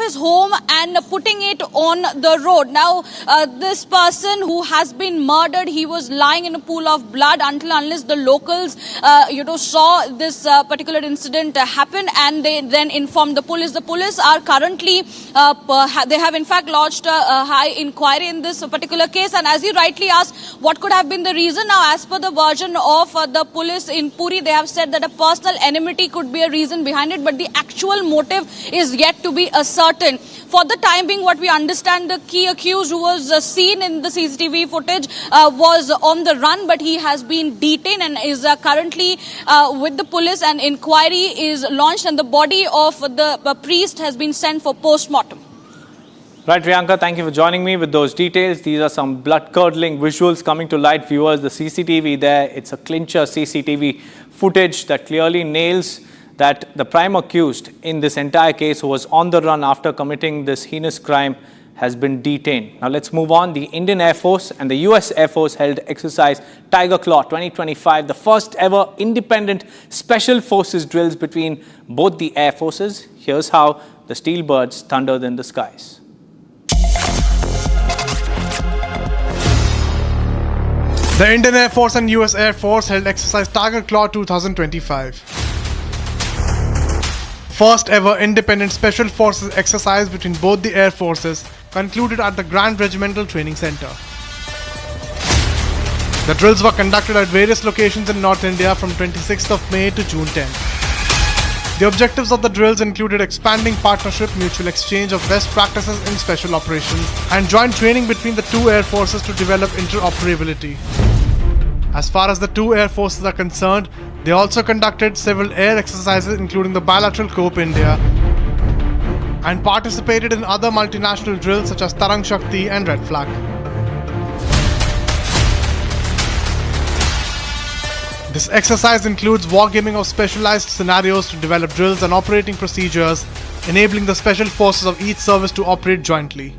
his home and putting it on the road. Now, this person who has been murdered, he was lying in a pool of blood unless the locals, saw this particular incident happen, and they then informed the police. The police are currently, they have in fact lodged a high inquiry in this particular case. And as you rightly asked, what could have been the reason? Now, as per the version of the police in Puri, they have said that a personal enmity could be a reason behind it, but the actual motive is yet to be ascertained. For the time being, what we understand, the key accused who was seen in the CCTV footage was on the run, but he has been detained and is currently with the police. An inquiry is launched and the body of the priest has been sent for post-mortem. Right, Priyanka, thank you for joining me with those details. These are some blood-curdling visuals coming to light, viewers. The CCTV there, it's a clincher CCTV footage that clearly nails that the prime accused in this entire case, who was on the run after committing this heinous crime, has been detained. Now let's move on. The Indian Air Force and the US Air Force held exercise Tiger Claw 2025, the first ever independent special forces drills between both the air forces. Here's how the steel birds thundered in the skies. The Indian Air Force and US Air Force held exercise Tiger Claw 2025. First ever independent special forces exercise between both the air forces concluded at the Grand Regimental Training Center. The drills were conducted at various locations in North India from 26th of May to June 10th. The objectives of the drills included expanding partnership, mutual exchange of best practices in special operations, and joint training between the two air forces to develop interoperability. As far as the two air forces are concerned, they also conducted several air exercises including the bilateral Cope India and participated in other multinational drills such as Tarang Shakti and Red Flag. This exercise includes wargaming of specialized scenarios to develop drills and operating procedures, enabling the special forces of each service to operate jointly.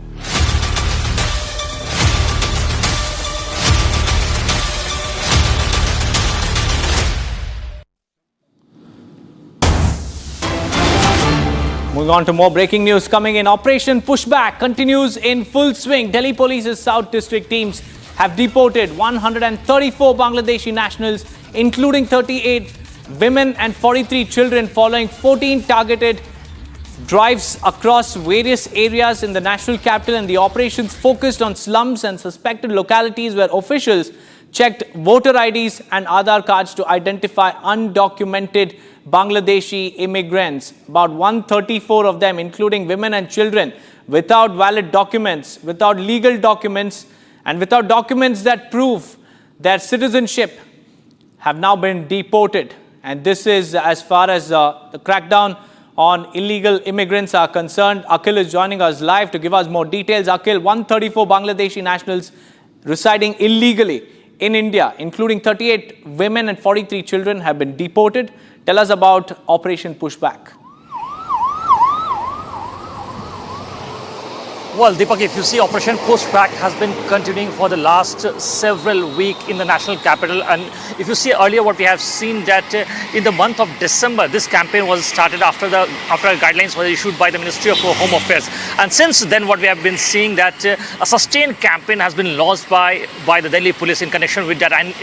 Moving on to more breaking news coming in. Operation Pushback continues in full swing. Delhi Police's South District teams have deported 134 Bangladeshi nationals, including 38 women and 43 children, following 14 targeted drives across various areas in the national capital. And the operations focused on slums and suspected localities where officials checked voter IDs and Aadhaar cards to identify undocumented Bangladeshi immigrants. About 134 of them, including women and children, without valid documents, without legal documents, and without documents that prove their citizenship, have now been deported. And this is as far as the crackdown on illegal immigrants are concerned. Akhil is joining us live to give us more details. Akhil, 134 Bangladeshi nationals residing illegally in India, including 38 women and 43 children, have been deported. Tell us about Operation Pushback. Well, Deepak, if you see, Operation Pushback has been continuing for the last several weeks in the national capital. And if you see earlier, what we have seen that in the month of December, this campaign was started after guidelines were issued by the Ministry of Home Affairs. And since then, what we have been seeing that a sustained campaign has been launched by the Delhi Police in connection with that. And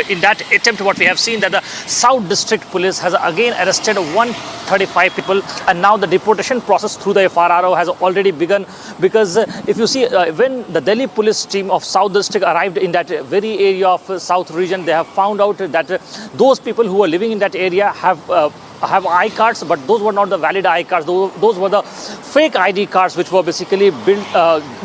in that attempt, what we have seen that the South District Police has again arrested 135 people. And now the deportation process through the FRRO has already begun, because if you see, when the Delhi police team of South District arrived in that very area of South region, they have found out that those people who are living in that area have I cards, but those were not the valid I cards. Those were the fake ID cards, which were basically built,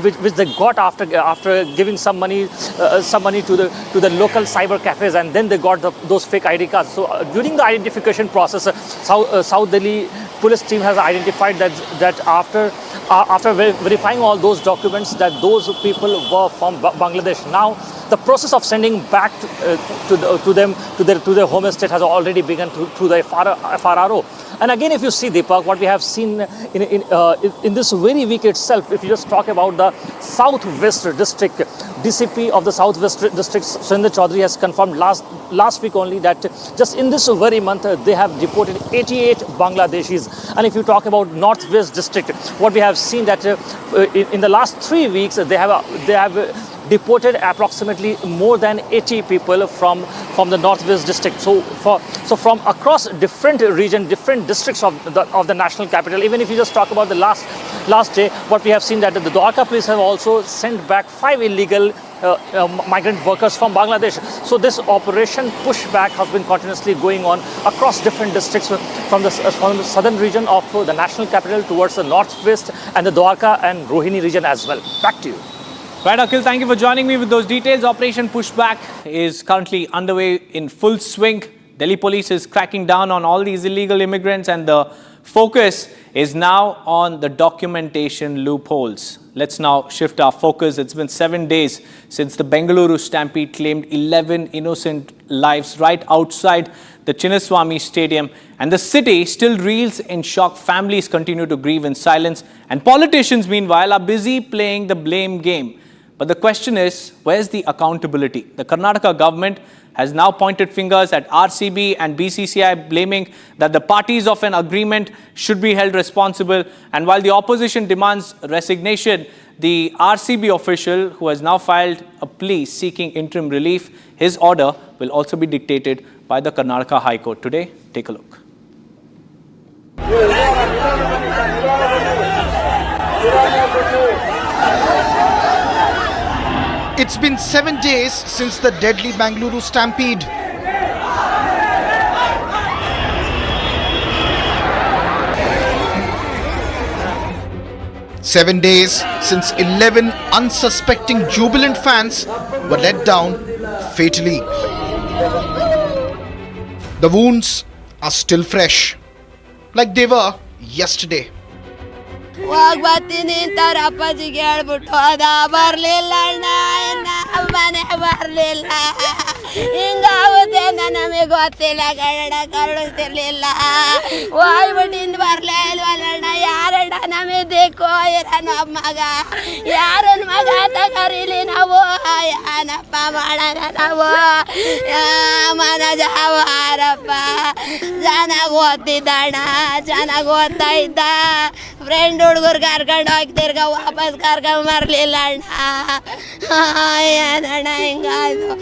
which they got after giving some money to the local cyber cafes, and then they got those fake ID cards. So during the identification process, South Delhi police team has identified that after verifying all those documents, that those people were from Bangladesh. Now the process of sending back to their home estate has already begun through the FRRO. And again, if you see, Deepak, what we have seen in this very week itself, if you just talk about the Southwest District, DCP of the Southwest District, Surinder Chaudhary, has confirmed last week only that just in this very month, they have deported 88 Bangladeshis. And if you talk about Northwest District, what we have seen that in the last 3 weeks, they have deported approximately more than 80 people from the Northwest District. So from across different regions, different districts of the national capital. Even if you just talk about the last day, what we have seen that the Dwarka police have also sent back 5 illegal migrant workers from Bangladesh. So this operation pushback has been continuously going on across different districts from the southern region of the national capital towards the northwest and the Dwarka and Rohini region as well. Back to you. Right, Akhil, thank you for joining me with those details. Operation Pushback is currently underway in full swing. Delhi police is cracking down on all these illegal immigrants, and the focus is now on the documentation loopholes. Let's now shift our focus. It's been 7 days since the Bengaluru stampede claimed 11 innocent lives right outside the Chinnaswamy Stadium, and the city still reels in shock. Families continue to grieve in silence, and politicians, meanwhile, are busy playing the blame game. But the question is, where's the accountability? The Karnataka government has now pointed fingers at RCB and BCCI, blaming that the parties of an agreement should be held responsible. And while the opposition demands resignation, the RCB official, who has now filed a plea seeking interim relief, his order will also be dictated by the Karnataka High Court. Today, take a look. It's been 7 days since the deadly Bengaluru stampede. Seven days since 11 unsuspecting jubilant fans were let down fatally. The wounds are still fresh, like they were yesterday. ಹೋಗ್ಬತ್ತೀನಿ ಇಂಥವ್ರ ಅಪ್ಪಾಜಿಗೆ ಹೇಳ್ಬಿಟ್ಟು ಹೋದ ಬರಲಿಲ್ಲ ಅಣ್ಣ ಮನೆ ಬರಲಿಲ್ಲ ಹಿಂಗಾಗುತ್ತೆ ನಮಗೆ ಗೊತ್ತಿಲ್ಲ ಕನ್ನಡ ಕಳಿಸ್ತಿರ್ಲಿಲ್ಲ ಹೋಗ್ಬಿಟ್ಟಿಂದ ಬರಲೇ ಇಲ್ವಲ್ಲಣ್ಣ ಯಾರಣ್ಣ ನಮಗೆ ದಿಕ್ಕು ಇರೋನು ಮಗ ಯಾರನ್ನ ಮಗ ಅಂತ ಕರೀಲಿ ನಾವು ಏನಪ್ಪ ಮಾಡೋಣ ನಾವು ಮನಜ ಹಾರಪ್ಪ ಚೆನ್ನಾಗಿ ಓದ್ತಿದ್ದಣ್ಣ ಚೆನ್ನಾಗಿ ಓದ್ತಾ ಇದ್ದ ಫ್ರೆಂಡ್ ಹುಡುಗರು ಕರ್ಕೊಂಡು ಹೋಗಿ ತಿರ್ಗ ವಾಪಸ್ ಕರ್ಕೊಂಡು ಬರಲಿಲ್ಲ ಅಣ್ಣ ಏನಣ್ಣ ಹಿಂಗಾಯ್ತು.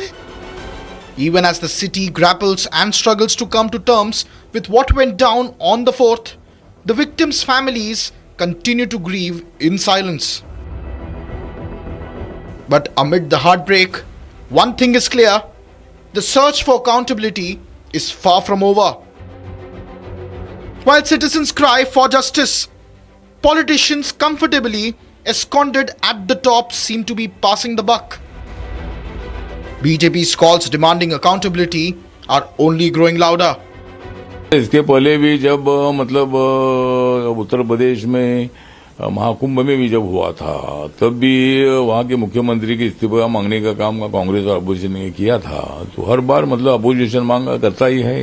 Even as the city grapples and struggles to come to terms with what went down on the 4th, the victims' families continue to grieve in silence. But amid the heartbreak, one thing is clear: the search for accountability is far from over. While citizens cry for justice, politicians comfortably esconded at the top seem to be passing the buck. BJP's calls demanding accountability are only growing louder. इसके पहले भी जब मतलब उत्तर प्रदेश में महाकुंभ में भी जब हुआ था, तब भी वहां के मुख्यमंत्री के इस्तीफा मांगने का काम कांग्रेस और अपोजिशन ने किया था. तो हर बार मतलब अपोजिशन मांग करता ही है,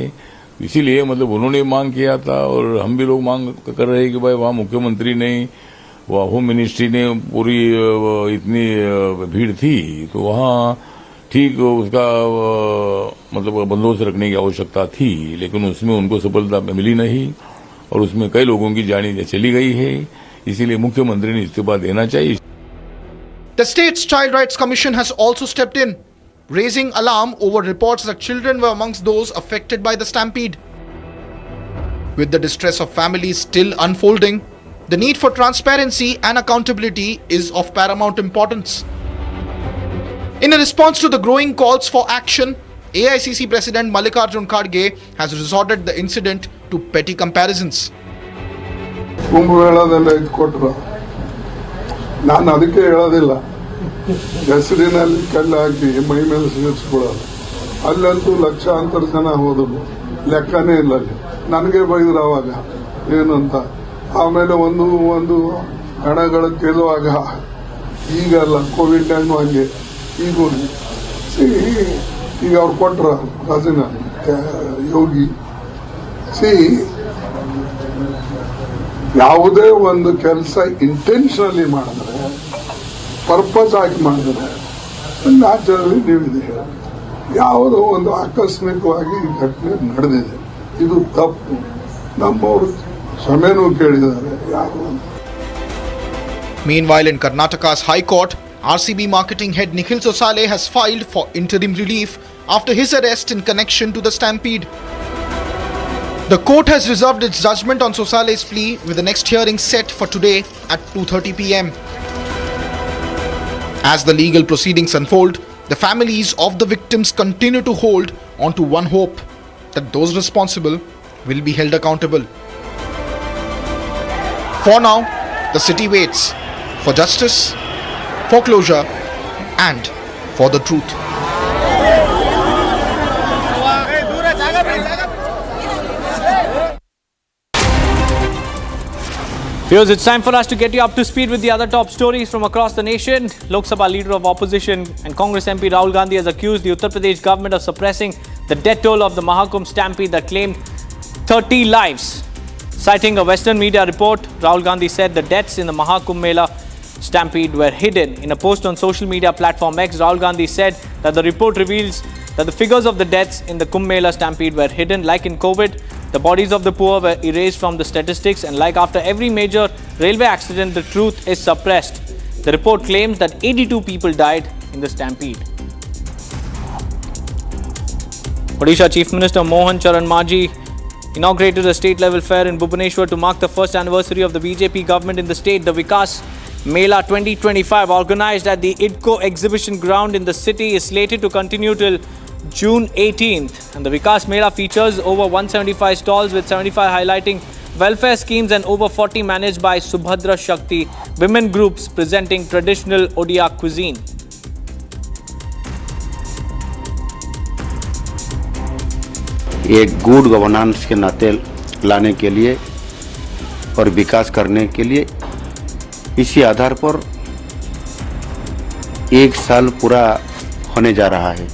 इसीलिए मतलब उन्होंने मांग किया था और हम भी लोग मांग कर रहे हैं कि भाई वहां मुख्यमंत्री ने, वहां होम मिनिस्ट्री ने पूरी इतनी भीड़ थी तो वहां ठीक उसका मतलब बंदोबस्त रखने की आवश्यकता थी, लेकिन उसमें उनको सफलता मिली नहीं और उसमें कई लोगों की जान चली गई है. इसीलिए मुख्यमंत्री ने इस्तीफा देना चाहिए. The state's Child Rights Commission has also stepped in, raising alarm over reports that children were amongst those affected by the stampede. With the distress of families still unfolding, the need for transparency and accountability is of paramount importance. In a response to the growing calls for action, AICC President Mallikarjun Kharge has resorted the incident to petty comparisons. ಕುಂಭಮೇಳದೆಲ್ಲ ಇದು ಕೊಟ್ಟರು, ನಾನು ಅದಕ್ಕೆ ಹೇಳೋದಿಲ್ಲ, ಹೆಸರಿನಲ್ಲಿ ಕಲ್ಲು ಹಾಕಿ ಮೈ ಮೇಲೆ ಸಿಗಿಸ್ಬಿಡೋದು. ಅಲ್ಲಂತೂ ಲಕ್ಷಾಂತರ ಜನ ಹೋದ್ರು, ಲೆಕ್ಕನೇ ಇಲ್ಲ. ಅಲ್ಲಿ ನನಗೆ ಬೈದ್ರು ಅವಾಗ ಏನು ಅಂತ. ಆಮೇಲೆ ಒಂದು ಹಣಗಳು ಗೆಲ್ಲುವಾಗ ಈಗಲ್ಲ, ಕೋವಿಡ್ ಟೈಮ್ ಹಂಗೆ ಈಗ ಈಗ ಅವ್ರು ಕೊಟ್ರ ರಾಜೀನಾಮೆ ಯೋಗಿ ಯಾವುದೇ ಒಂದು ಕೆಲಸ ಇಂಟೆನ್ಷನಲಿ ಮಾಡಿದ್ರೆ ಪರ್ಪಸ್ ಆಗಿ ಮಾಡಿದ್ರೆ ನ್ಯಾಚುರಲಿ ನೀವಿದೆ ಯಾವುದೋ ಒಂದು ಆಕಸ್ಮಿಕವಾಗಿ ಈ ಘಟನೆ ನಡೆದಿದೆ, ಇದು ತಪ್ಪು. ನಮ್ಮವರು ಕ್ಷಮೆನೂ ಕೇಳಿದ್ದಾರೆ ಯಾರು. Meanwhile, in Karnataka's High Court, RCB marketing head Nikhil Sosale has filed for interim relief after his arrest in connection to the stampede. The court has reserved its judgment on Sosale's plea with the next hearing set for today at 2:30 p.m. As the legal proceedings unfold, the families of the victims continue to hold on to one hope, that those responsible will be held accountable. For now, the city waits for justice, for closure, and for the truth. Viewers, it's time for us to get you up to speed with the other top stories from across the nation. Lok Sabha leader of opposition and Congress MP Rahul Gandhi has accused the Uttar Pradesh government of suppressing the death toll of the Mahakumbh stampede that claimed 30 lives. Citing a Western media report, Rahul Gandhi said the deaths in the Mahakumbh Mela stampede were hidden. In a post on social media platform X, Rahul Gandhi said that the report reveals that the figures of the deaths in the Kumbh Mela stampede were hidden. Like in COVID, the bodies of the poor were erased from the statistics, and like after every major railway accident, the truth is suppressed. The report claims that 82 people died in the stampede. Odisha Chief Minister Mohan Charan Maji inaugurated a state-level fair in Bhubaneswar to mark the first anniversary of the BJP government in the state. The Vikas Mela 2025, organized at the IDCO exhibition ground in the city, is slated to continue till June 18th. And the Vikas Mela features over 175 stalls, with 75 highlighting welfare schemes and over 40 managed by Subhadra Shakti women groups presenting traditional Odia cuisine. एक good governance के नाते लाने के लिए और विकास करने के लिए इसी आधार पर एक साल पूरा होने जा रहा है।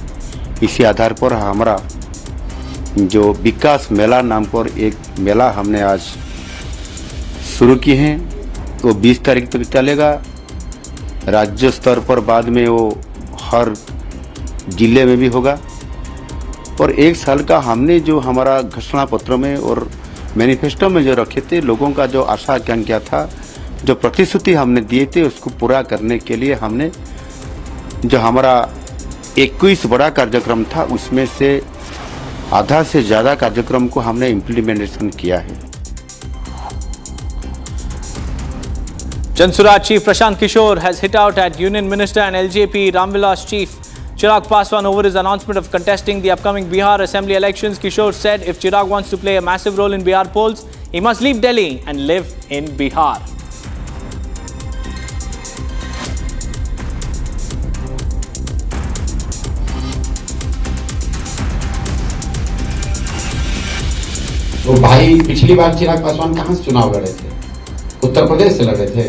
इसी आधार पर हमारा जो विकास मेला नाम पर एक मेला हमने आज शुरू की है, वो 20 तारीख तक चलेगा। राज्य स्तर पर बाद में वो हर जिले में भी होगा। और एक साल का हमने जो हमारा घोषणा पत्र में और मैनिफेस्टो में जो रखे थे, लोगों का जो आशा आकांक्षा था, जो प्रतिश्रुति हमने दिए थे, उसको पूरा करने के लिए हमने जो हमारा 21 बड़ा कार्यक्रम था, उसमें से आधा से ज्यादा कार्यक्रम को हमने इम्प्लीमेंटेशन किया है। Jansuraj Chief Prashant Kishore has hit out at Union Minister and LJP Ramvilas Chief Chirag Paswan over his announcement of contesting the upcoming Bihar Assembly elections. Kishore said if Chirag wants to play a massive role in Bihar polls, he must leave Delhi and live in Bihar. तो भाई पिछली बार चिराग पासवान कहाँ से चुनाव लड़े थे? उत्तर प्रदेश से लड़े थे।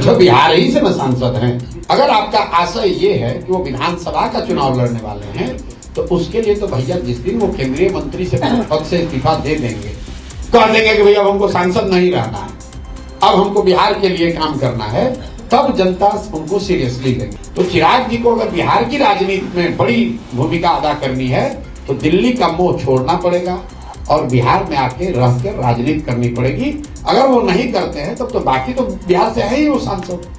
तो बिहार ही से न सांसद हैं। अगर आपका आशय ये है कि वो विधानसभा का चुनाव लड़ने वाले हैं, तो उसके लिए तो भैया जिस दिन वो केंद्रीय मंत्री से पद से इस्तीफा दे देंगे, कह देंगे कि भैया अब हमको सांसद नहीं रहना है, अब हमको बिहार के लिए काम करना है, तब जनता उनको सीरियसली लेगी। तो चिराग जी को अगर बिहार की राजनीति में बड़ी भूमिका अदा करनी है, तो दिल्ली का मोह छोड़ना पड़ेगा और बिहार में आके रह कर राजनीति करनी पड़ेगी। अगर वो नहीं करते हैं तब तो बाकी तो बिहार से है ही वो सांसद।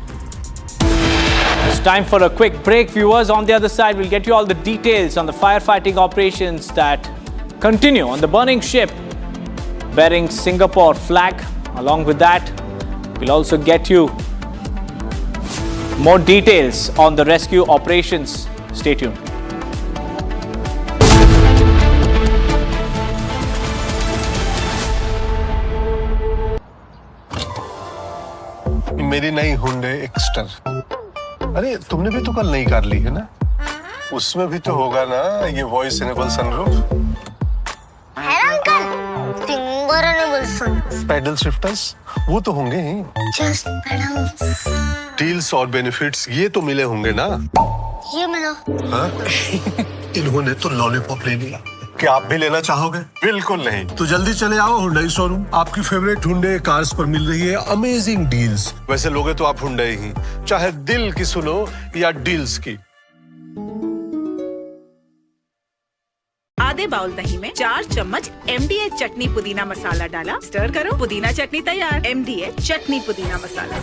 It's time for a quick break, viewers. On the other side, we'll get you all the details on the firefighting operations that continue on the burning ship bearing Singapore flag. Along with that, we'll also get you more details on the rescue operations. Stay tuned. मेरी नई Hyundai Exter. अरे तुमने भी तो कल नई car ली है ना, उसमें भी तो होगा ना ये voice enable sunroof. Paddle shifters वो तो होंगे ही। Just pedals. डील्स और बेनिफिट्स ये तो मिले होंगे ना। ये मिलो। हाँ? इन्होंने तो लॉलीपॉप ले लिया। क्या आप भी लेना चाहोगे? बिल्कुल नहीं। तो जल्दी चले आओ हुंडई शोरूम। आपकी फेवरेट हुंडई कार्स पर मिल रही है अमेजिंग डील्स। वैसे लोगे तो आप हुंडई ही, चाहे दिल की सुनो या डील्स की। आधे बाउल दही में 4 चम्मच MDH चटनी पुदीना मसाला डाला, स्टर करो, पुदीना चटनी तैयार। MDH चटनी पुदीना मसाला।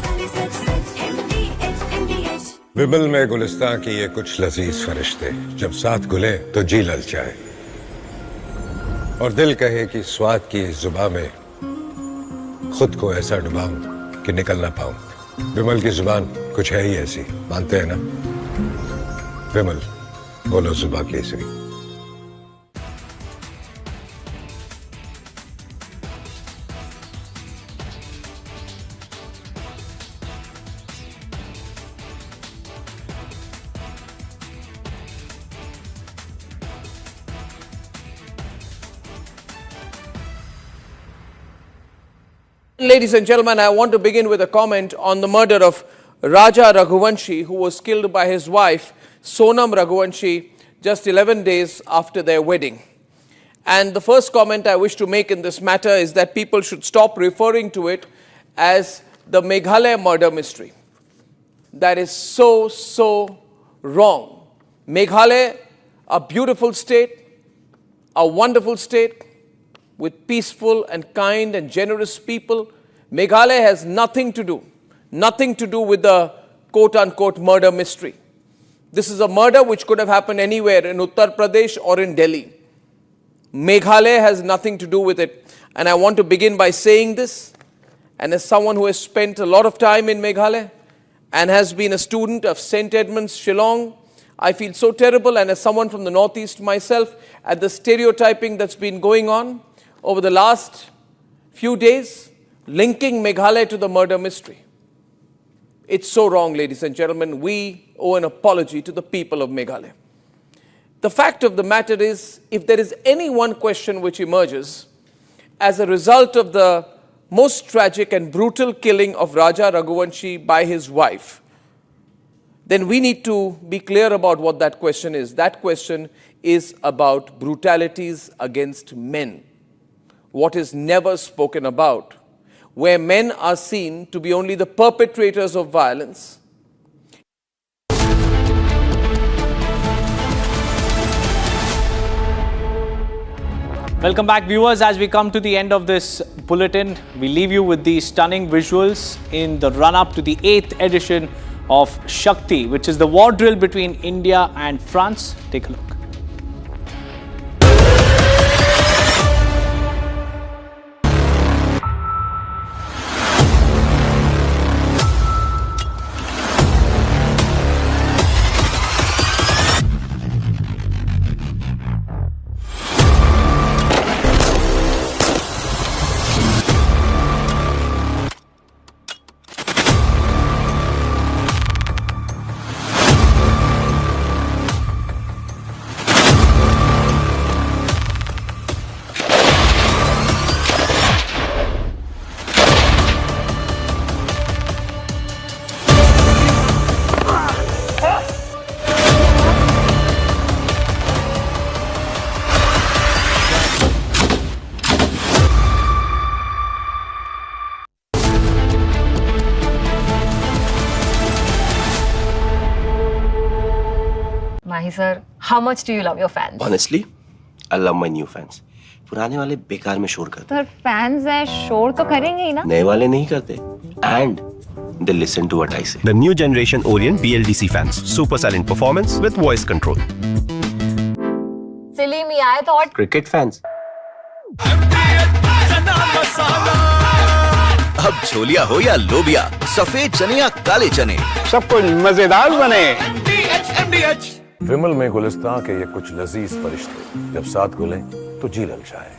विमल में गुलिस्तां की ये कुछ लजीज फरिश्ते जब साथ घुले तो जी ललचाए और दिल कहे कि स्वाद की इस जुबान में खुद को ऐसा डुबाऊं कि निकल ना पाऊं। विमल की जुबान कुछ है ही ऐसी, मानते हैं ना? विमल, बोलो जुबान Kesari. Ladies and gentlemen, I want to begin with a comment on the murder of Raja Raghuvanshi, who was killed by his wife, Sonam Raghuvanshi, just 11 days after their wedding. And the first comment I wish to make in this matter is that people should stop referring to it as the Meghalaya murder mystery. That is so wrong. Meghalaya, a beautiful state, a wonderful state, with peaceful and kind and generous people. Meghalaya has nothing to do with the quote-unquote murder mystery. This is a murder which could have happened anywhere in Uttar Pradesh or in Delhi. Meghalaya has nothing to do with it. And I want to begin by saying this, and as someone who has spent a lot of time in Meghalaya and has been a student of St. Edmunds, Shillong, I feel so terrible, and as someone from the Northeast myself, at the stereotyping that's been going on over the last few days, linking Meghalaya to the murder mystery. It's so wrong, ladies and gentlemen. We owe an apology to the people of Meghalaya. The fact of the matter is, if there is any one question which emerges as a result of the most tragic and brutal killing of Raja Raghuvanshi by his wife, then we need to be clear about what that question is. That question is about brutalities against men. What is never spoken about, where men are seen to be only the perpetrators of violence. Welcome back, viewers. As we come to the end of this bulletin, we leave you with these stunning visuals in the run-up to the 8th edition of Shakti, which is the war drill between India and France. Take a look. Mahi sir, how much do you love your fans? Honestly, I love my new fans. पुराने वाले बेकार में शोर करते Sir, fans है शोर तो करेंगे ही ना? नए वाले नहीं करते. And they listen to what I say. The new generation Orient BLDC fans. Super silent performance with voice control. Silly me I thought. Cricket fans. अब छोलिया हो या लोबिया, सफेद चने या काले चने, सब कुछ मजेदार बने। विमल में गुलिस्तां के ये कुछ लजीज फरिश्ते जब साथ घुले तो जी ललचाए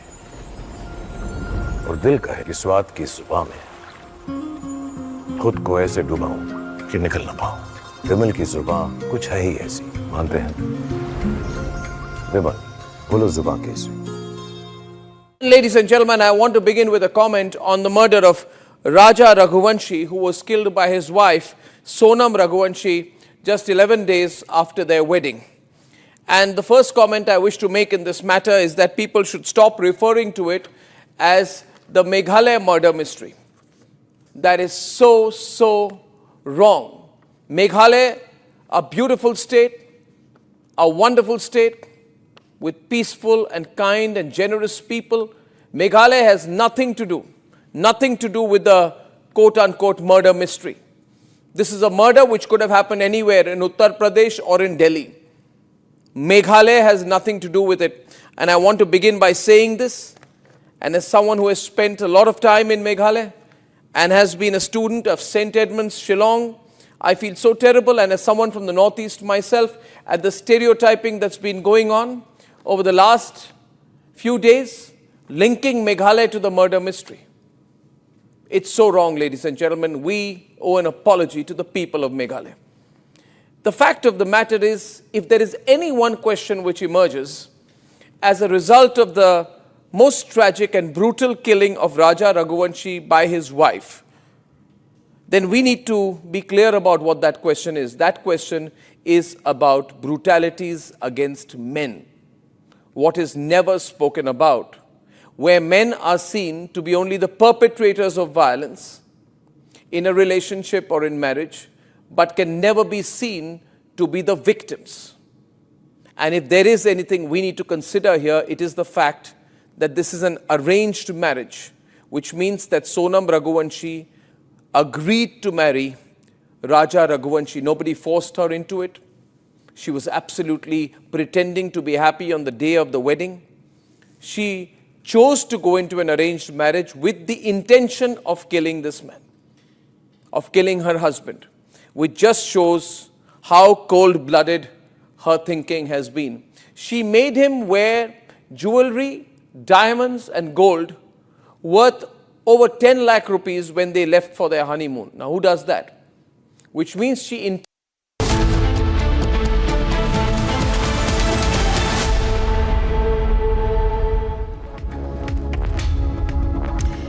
और दिल कहे कि स्वाद की जुबान में खुद को ऐसे डुबाऊं कि निकल ना पाऊं। विमल की जुबान कुछ है ही ऐसी, मानते हैं? विमल, बोलो जुबान कैसी? Ladies and gentlemen, I want to begin with a comment on the murder of Raja Raghuvanshi, who was killed by his wife, Sonam Raghuvanshi, just 11 days after their wedding. And the first comment I wish to make in this matter is that people should stop referring to it as the Meghalaya murder mystery. That is so wrong. Meghalaya, a beautiful state, a wonderful state with peaceful and kind and generous people. Meghalaya has nothing to do with the quote-unquote murder mystery. This is a murder which could have happened anywhere in Uttar Pradesh or in Delhi. Meghalaya has nothing to do with it. And I want to begin by saying this, and as someone who has spent a lot of time in Meghalaya and has been a student of St. Edmunds, Shillong, I feel so terrible, and as someone from the Northeast myself, at the stereotyping that's been going on over the last few days, linking Meghalaya to the murder mystery. It's so wrong, ladies and gentlemen. We owe an apology to the people of Meghalaya. The fact of the matter is, if there is any one question which emerges as a result of the most tragic and brutal killing of Raja Raghuvanshi by his wife, then we need to be clear about what that question is. That question is about brutalities against men. What is never spoken about, where men are seen to be only the perpetrators of violence in a relationship or in marriage, but can never be seen to be the victims. And if there is anything we need to consider here, it is the fact that this is an arranged marriage, which means that Sonam Raghuvanshi agreed to marry Raja Raghuvanshi. Nobody forced her into it. She was absolutely pretending to be happy on the day of the wedding. She chose to go into an arranged marriage with the intention of killing this man, of killing her husband, which just shows how cold-blooded her thinking has been. She made him wear jewelry, diamonds and gold worth over 10 lakh rupees when they left for their honeymoon. Now, who does that? Which means she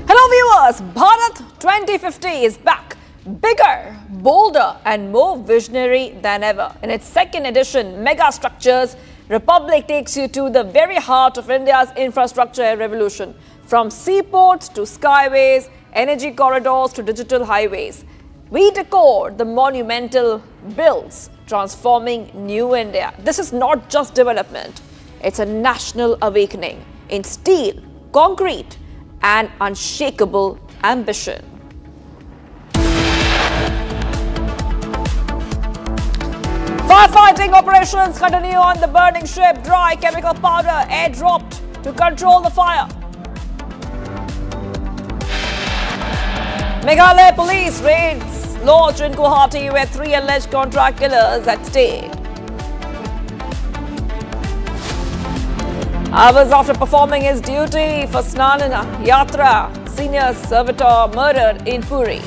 Hello viewers, Bharat 2050 is back, bigger, bolder and more visionary than ever. In its second edition, Mega Structures, Republic takes you to the very heart of India's infrastructure revolution. From seaports to skyways, energy corridors to digital highways, we decode the monumental builds transforming New India. This is not just development, it's a national awakening in steel, concrete and unshakable ambition. Firefighting operations continue on the burning ship. Dry chemical powder airdropped to control the fire. Meghalaya police raids launched in Guwahati where 3 alleged contract killers had stayed. Hours after performing his duty for Snanana Yatra, senior servitor murdered in Puri.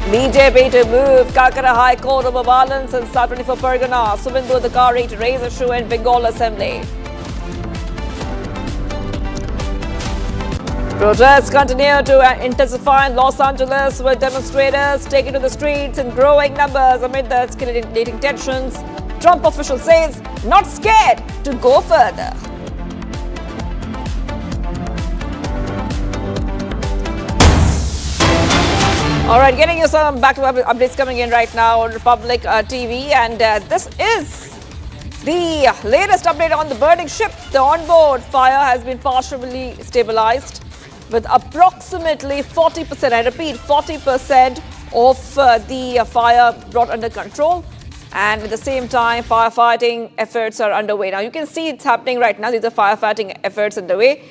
BJP to move Kalkara High Court over violence in South 24 Pargana. Subindu Adhikari to raise issue in Bengal Assembly. Protests continue to intensify in Los Angeles with demonstrators taking to the streets in growing numbers amid the escalating tensions. Trump official says not scared to go further. All right, getting you some back-to-back updates coming in right now on Republic TV, and this is the latest update on the burning ship. The onboard fire has been partially stabilized with approximately 40%, I repeat, 40% of the fire brought under control. And at the same time, firefighting efforts are underway. Now, you can see it's happening right now. These are firefighting efforts underway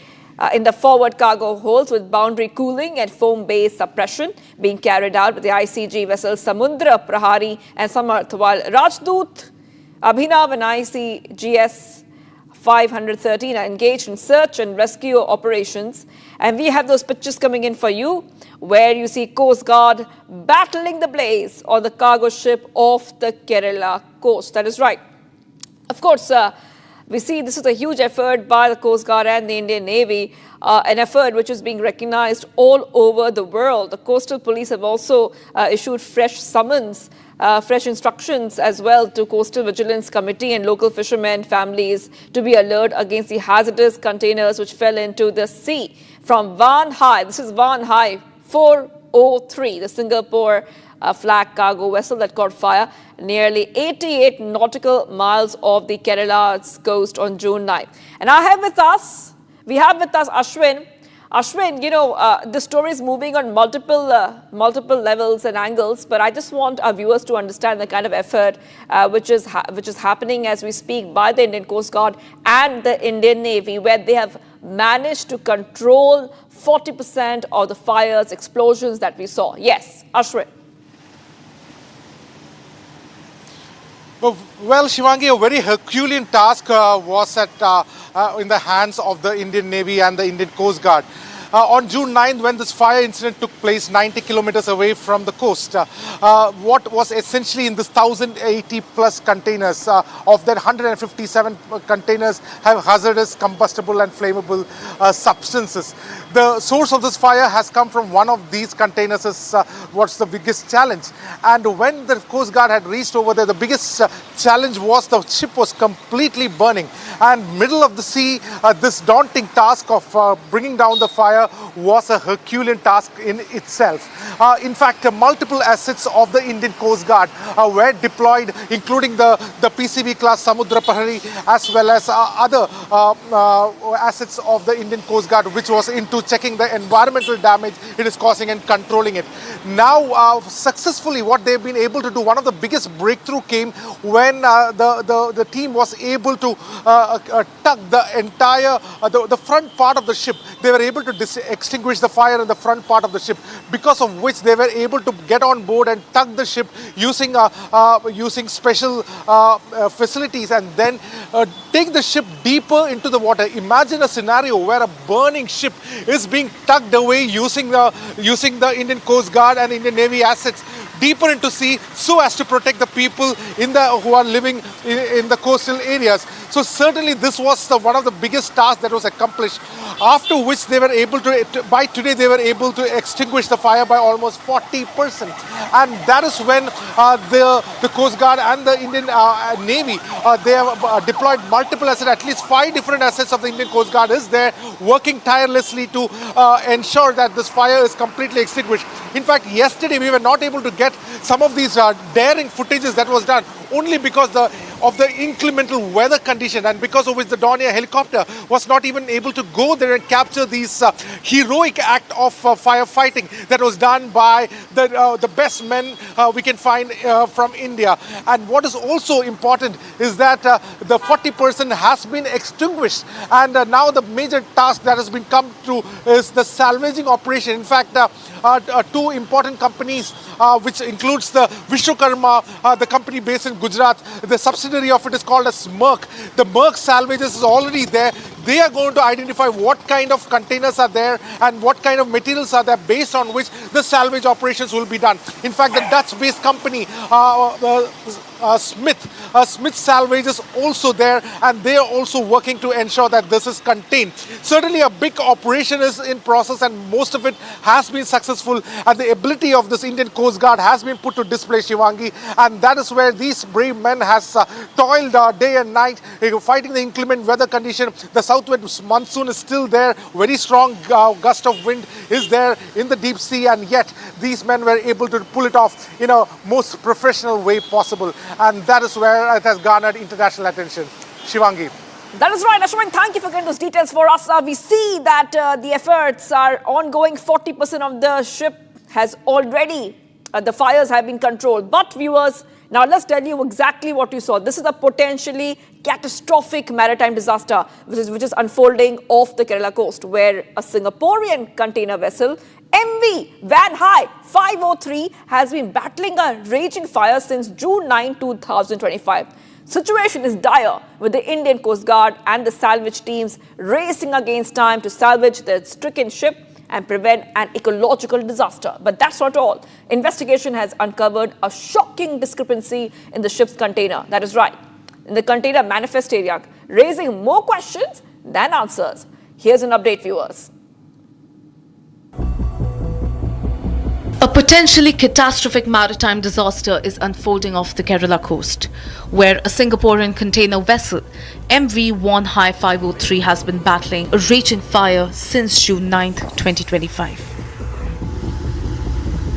in the forward cargo holds with boundary cooling and foam-based suppression being carried out with the ICG vessels Samudra Prahari and Samarth, while Rajdoot, Abhinav and ICGS 513 are engaged in search and rescue operations. And we have those pictures coming in for you, where you see Coast Guard battling the blaze on the cargo ship off the Kerala coast. That is right. Of course, We see this is a huge effort by the Coast Guard and the Indian Navy, an effort which is being recognized all over the world. The coastal police have also issued fresh summons, fresh instructions as well to Coastal Vigilance Committee and local fishermen families to be alert against the hazardous containers which fell into the sea from Van Hai. This is Van Hai 403, the Singapore flag cargo vessel that caught fire nearly 88 nautical miles off the Kerala's coast on June 9. And we have with us Ashwin. Ashwin, you know, the story is moving on multiple levels and angles, but I just want our viewers to understand the kind of effort which is happening as we speak by the Indian Coast Guard and the Indian Navy, where they have managed to control 40% of the fires, explosions that we saw. Yes, Ashwin. Well, Shivangi, a very Herculean task was in the hands of the Indian Navy and the Indian Coast Guard. On June 9th, when this fire incident took place 90 kilometers away from the coast, what was essentially in this 1,080 plus containers, of that 157 containers have hazardous, combustible and flammable substances. The source of this fire has come from one of these containers is what's the biggest challenge. And when the Coast Guard had reached over there, the biggest challenge was the ship was completely burning. And middle of the sea, this daunting task of bringing down the fire was a Herculean task in itself. In fact, multiple assets of the Indian Coast Guard were deployed, including the PCV class Samudra Prahari, as well as other assets of the Indian Coast Guard, which was into checking the environmental damage it is causing and controlling it. Now, successfully, what they've been able to do, one of the biggest breakthrough came when the team was able to tug the entire the front part of the ship. They were able to extinguish the fire in the front part of the ship, because of which they were able to get on board and tug the ship using special facilities, and then take the ship deeper into the water. Imagine a scenario where a burning ship is being tugged away using the Indian Coast Guard and Indian Navy assets deeper into sea, so as to protect the people who are living in the coastal areas. So certainly this was one of the biggest tasks that was accomplished, after which they were able to, by today they were able to extinguish the fire by almost 40%. And that is when the Coast Guard and the Indian Navy, they have deployed multiple assets, at least 5 different assets of the Indian Coast Guard is there, working tirelessly to ensure that this fire is completely extinguished. In fact, yesterday we were not able to get some of these daring footages that was done, only because of the inclement weather condition, and because of which the Dornier helicopter was not even able to go there and capture these heroic act of firefighting that was done by the best men we can find from India. And what is also important is that the 40% has been extinguished, and now the major task that has been come through is the salvaging operation. In fact, 2 important companies, which includes the Vishwakarma, the company based in Gujarat, the subsidiary of it is called as Merck. The Merck salvages is already there. They are going to identify what kind of containers are there and what kind of materials are there, based on which the salvage operations will be done. In fact, the Dutch-based company, Smith Salvage is also there, and they are also working to ensure that this is contained. Certainly a big operation is in process, and most of it has been successful, and the ability of this Indian Coast Guard has been put to display, Shivangi, and that is where these brave men has toiled day and night, fighting the inclement weather condition. The southwest monsoon is still there, very strong gust of wind is there in the deep sea, and yet these men were able to pull it off in a most professional way possible. And that is where it has garnered international attention. Shivangi. That is right, Ashwin. Thank you for getting those details for us. We see that the efforts are ongoing. 40% of the ship has already, the fires have been controlled. But viewers, now let's tell you exactly what you saw. This is a potentially catastrophic maritime disaster which is unfolding off the Kerala coast, where a Singaporean container vessel, MV Van Hai 503, has been battling a raging fire since June 9, 2025. Situation is dire, with the Indian Coast Guard and the salvage teams racing against time to salvage the stricken ship and prevent an ecological disaster. But that's not all. Investigation has uncovered a shocking discrepancy in the ship's container. That is right. In the container manifest area, raising more questions than answers. Here's an update, viewers. A potentially catastrophic maritime disaster is unfolding off the Kerala coast, where a Singaporean container vessel, MV Wonhai 503, has been battling a raging fire since June 9th, 2025.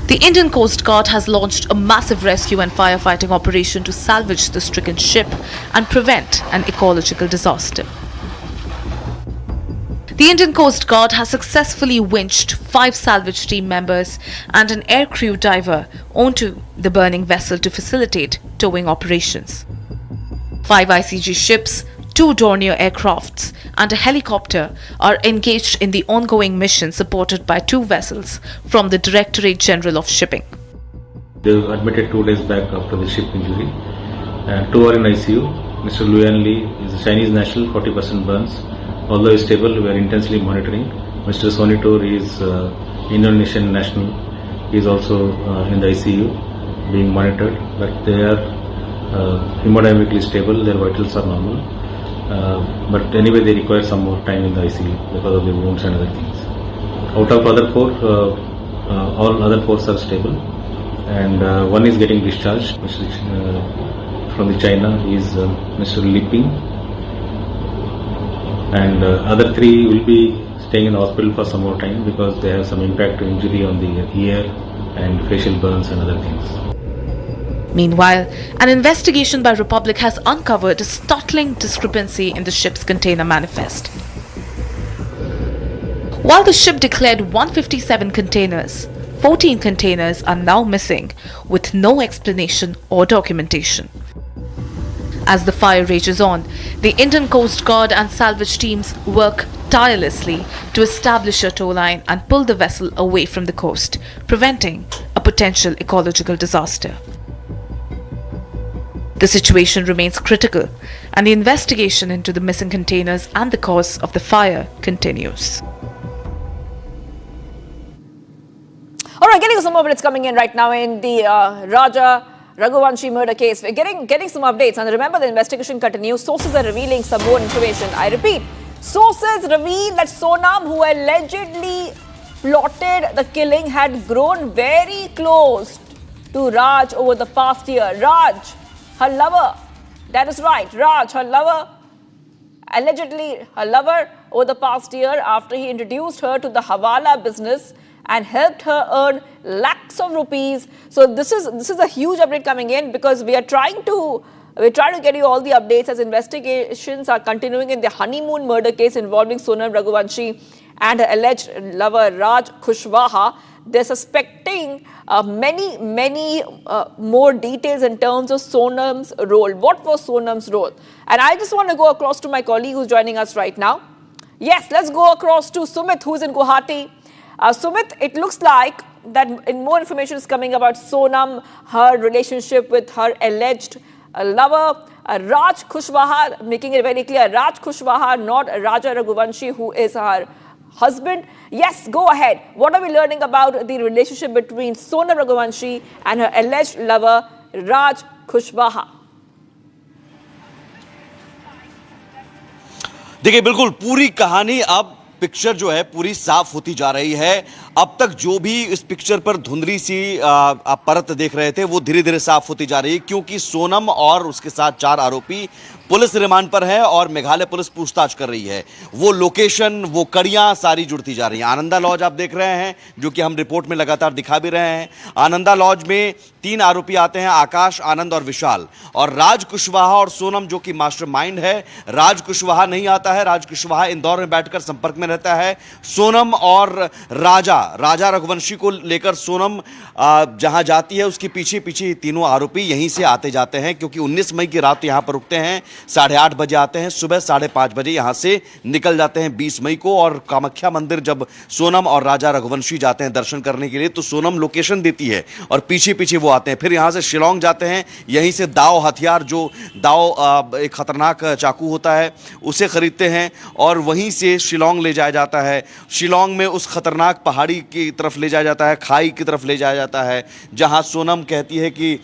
The Indian Coast Guard has launched a massive rescue and firefighting operation to salvage the stricken ship and prevent an ecological disaster. The Indian Coast Guard has successfully winched 5 salvage team members and an aircrew diver onto the burning vessel to facilitate towing operations. 5 ICG ships, 2 Dornier aircrafts and a helicopter are engaged in the ongoing mission, supported by 2 vessels from the Directorate General of Shipping. They were admitted 2 days back after the ship injury. 2 are in ICU. Mr. Luyan Lee is a Chinese national, 40% burns. Although is stable, we are intensely monitoring. Mr. Sonitor is Indonesian national. He is also in the ICU, being monitored. But they are hemodynamically stable. Their vitals are normal. But anyway, they require some more time in the ICU because of the wounds and other things. Out of other 4, all other 4 are stable, and 1 is getting discharged. From the China is Mr. Liping. And other 3 will be staying in the hospital for some more time because they have some impact injury on the ear and facial burns and other things. Meanwhile, an investigation by Republic has uncovered a startling discrepancy in the ship's container manifest. While the ship declared 157 containers, 14 containers are now missing with no explanation or documentation. As the fire rages on, the Indian Coast Guard and salvage teams work tirelessly to establish a tow line and pull the vessel away from the coast, preventing a potential ecological disaster. The situation remains critical, and the investigation into the missing containers and the cause of the fire continues. All right, getting some more updates coming in right now in the Raja Raghuvanshi murder case. We're getting some updates, and remember, the investigation continues. Sources are revealing some more information. I repeat, sources reveal that Sonam, who allegedly plotted the killing, had grown very close to Raj over the past year. Raj, her lover, that is right, Raj, her lover, allegedly her lover over the past year, after he introduced her to the Hawala business and helped her earn lakhs of rupees. So this is a huge update coming in, because we're trying to get you all the updates as investigations are continuing in the honeymoon murder case involving Sonam Raghuvanshi and her alleged lover Raj Kushwaha. They're suspecting many more details in terms of Sonam's role. What was Sonam's role? And I just want to go across to my colleague who's joining us right now. Yes, let's go across to Sumit, who's in Guwahati. Sumit, it looks like that more information is coming about Sonam, her relationship with her alleged lover, Raj Kushwaha, making it very clear, Raj Kushwaha, not Raja Raghuvanshi, who is her husband. Yes, go ahead. What are we learning about the relationship between Sonam Raghuvanshi and her alleged lover, Raj Kushwaha? देखिए, बिल्कुल पूरी कहानी अब picture जो है पूरी साफ होती जा रही है। अब तक जो भी इस पिक्चर पर धुंधली सी आप परत देख रहे थे, वो धीरे धीरे साफ होती जा रही है, क्योंकि सोनम और उसके साथ 4 आरोपी पुलिस रिमांड पर है और मेघालय पुलिस पूछताछ कर रही है। वो लोकेशन, वो कड़ियां सारी जुड़ती जा रही हैं। आनंदा लॉज आप देख रहे हैं, जो कि हम रिपोर्ट में लगातार दिखा भी रहे हैं। आनंदा लॉज में 3 आरोपी आते हैं, आकाश, आनंद और विशाल। और राज कुशवाहा और सोनम, जो कि मास्टरमाइंड है, राज कुशवाहा नहीं आता है। राज कुशवाहा इंदौर में बैठकर संपर्क में रहता है। सोनम और राजा रघुवंशी को लेकर सोनम जहां जाती है, उसके पीछे पीछे तीनों आरोपी यहीं से आते जाते हैं, क्योंकि 19 मई की रात यहां पर रुकते हैं, 8:30 बजे आते हैं, सुबह 5:30 बजे यहां से निकल जाते हैं 20 मई को। और कामाख्या मंदिर जब सोनम और राजा रघुवंशी जाते हैं दर्शन करने के लिए, तो सोनम लोकेशन देती है और पीछे पीछे वो आते हैं। फिर यहां से शिलोंग जाते हैं, यहीं से दाव हथियार, जो दाव एक खतरनाक चाकू होता है, उसे खरीदते हैं और वहीं से शिलोंग ले जाया जाता है। शिलोंग में उस खतरनाक पहाड़ी की तरफ ले जाया जाता है, खाई की तरफ ले जाया जाता है, जहां सोनम कहती है कि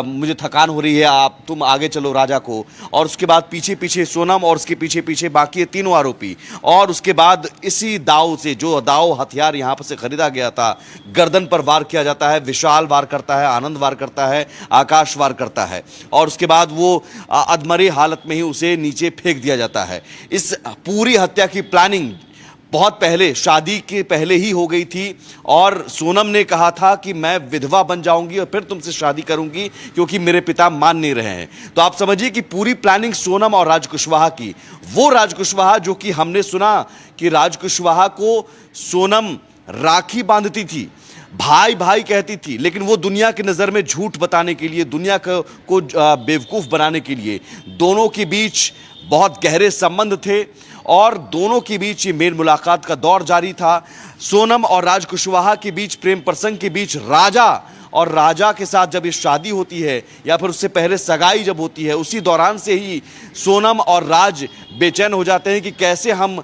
मुझे थकान हो रही है, तुम आगे चलो राजा को। और उसके बाद पीछे पीछे सोनम और उसके पीछे पीछे बाकी तीनों आरोपी, और उसके बाद इसी दाव से, जो दाव हथियार यहाँ पर से खरीदा गया था, गर्दन पर वार किया जाता है, विशाल वार करता है, आनंद वार करता है, आकाश वार करता है, और उसके बाद वो अधमरी हालत में ही उसे नीचे फेंक दिया जाता है। इस पूरी हत्या की प्लानिंग बहुत पहले, शादी के पहले ही हो गई थी, और सोनम ने कहा था कि मैं विधवा बन जाऊंगी और फिर तुमसे शादी करूंगी क्योंकि मेरे पिता मान नहीं रहे हैं। तो आप समझिए कि पूरी प्लानिंग सोनम और राज कुशवाहा की, वो राज कुशवाहा जो कि हमने सुना कि राज कुशवाहा को सोनम राखी बांधती थी, भाई भाई कहती थी, लेकिन वो दुनिया की नज़र में झूठ बताने के लिए, दुनिया को बेवकूफ़ बनाने के लिए दोनों के बीच बहुत गहरे संबंध थे और दोनों के बीच ये मेल मुलाकात का दौर जारी था। सोनम और राज कुशवाहा के बीच, प्रेम प्रसंग के बीच, राजा और राजा के साथ जब ये शादी होती है या फिर उससे पहले सगाई जब होती है, उसी दौरान से ही सोनम और राज बेचैन हो जाते हैं कि कैसे हम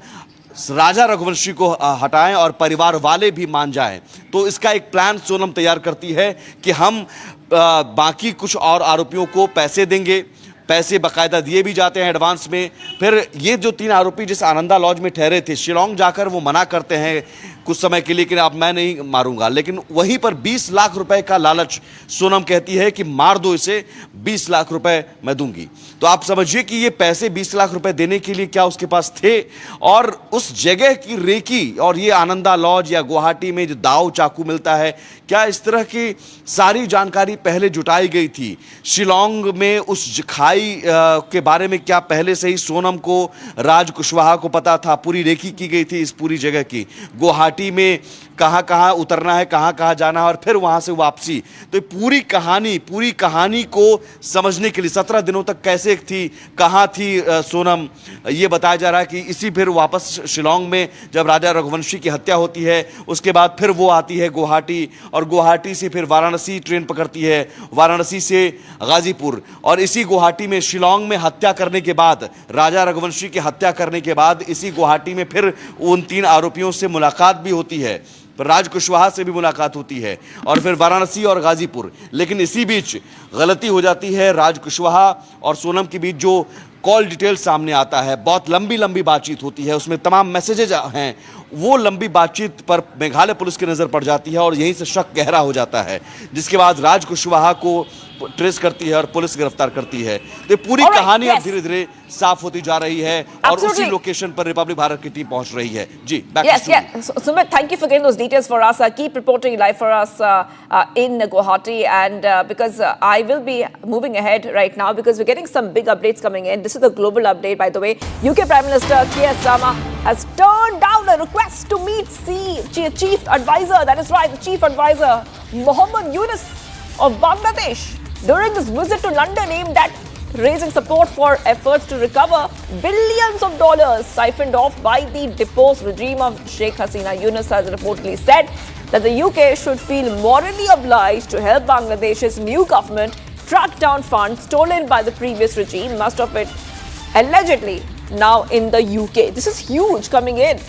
राजा रघुवंशी को हटाएं और परिवार वाले भी मान जाएं। तो इसका एक प्लान सोनम तैयार करती है कि हम बाकी कुछ और आरोपियों को पैसे देंगे, पैसे बाकायदा दिए भी जाते हैं एडवांस में। फिर ये जो 3 आरोपी जिस आनंदा लॉज में ठहरे थे, शिलोंग जाकर वो मना करते हैं कुछ समय के लिए कि अब मैं नहीं मारूंगा, लेकिन वहीं पर 20 लाख रुपए का लालच सोनम कहती है कि मार दो इसे, 20 लाख रुपए मैं दूंगी। तो आप समझिए कि ये पैसे 20 लाख रुपए देने के लिए क्या उसके पास थे, और उस जगह की रेकी और ये आनंदा लॉज या गुवाहाटी में जो दाव चाकू मिलता है, क्या इस तरह की सारी जानकारी पहले जुटाई गई थी? शिलोंग में उस खाई के बारे में क्या पहले से ही सोनम को, राज कुशवाहा को पता था? पूरी रेकी की गई थी इस पूरी जगह की, गुवाहाटी में कहाँ कहाँ उतरना है, कहाँ कहाँ जाना है और फिर वहाँ से वापसी। तो पूरी कहानी को समझने के लिए 17 दिनों तक कैसे थी, कहाँ थी सोनम, ये बताया जा रहा है कि इसी फिर वापस शिलोंग में जब राजा रघुवंशी की हत्या होती है, उसके बाद फिर वो आती है गुवाहाटी, और गुवाहाटी से फिर वाराणसी ट्रेन पकड़ती है, वाराणसी से गाजीपुर, और इसी गुवाहाटी में शिलोंग में हत्या करने के बाद, राजा रघुवंशी की हत्या करने के बाद इसी गुवाहाटी में फिर उन 3 आरोपियों से मुलाकात भी होती है, राज कुशवाहा से भी मुलाकात होती है, और फिर वाराणसी और गाजीपुर। लेकिन इसी बीच गलती हो जाती है, राज कुशवाहा और सोनम के बीच जो कॉल डिटेल सामने आता है, बहुत लंबी बातचीत होती है, उसमें तमाम मैसेजेज हैं, वो लंबी बातचीत पर मेघालय पुलिस की नज़र पड़ जाती है और यहीं से शक गहरा हो जाता है, जिसके बाद राज कुशवाहा को ट्रेस करती है और पुलिस गिरफ्तार करती है। तो पूरी कहानी अब धीरे धीरे साफ होती जा रही है और उसी लोकेशन पर रिपब्लिक भारत की टीम पहुंच रही है। जी, Sumit, thank you for getting those details for us. Keep reporting live for us in Guwahati, and because I will be moving ahead right now because we're getting some big updates coming in. This is the global update, by the way. UK Prime Minister Keir Starmer has turned down a request to meet Chief Advisor, that is right, the Chief Advisor, Mohammed Yunus of Bangladesh, during this visit to London aimed at raising support for efforts to recover billions of dollars siphoned off by the deposed regime of Sheikh Hasina. Yunus has reportedly said that the UK should feel morally obliged to help Bangladesh's new government track down funds stolen by the previous regime, most of it allegedly now in the UK. This is huge coming in.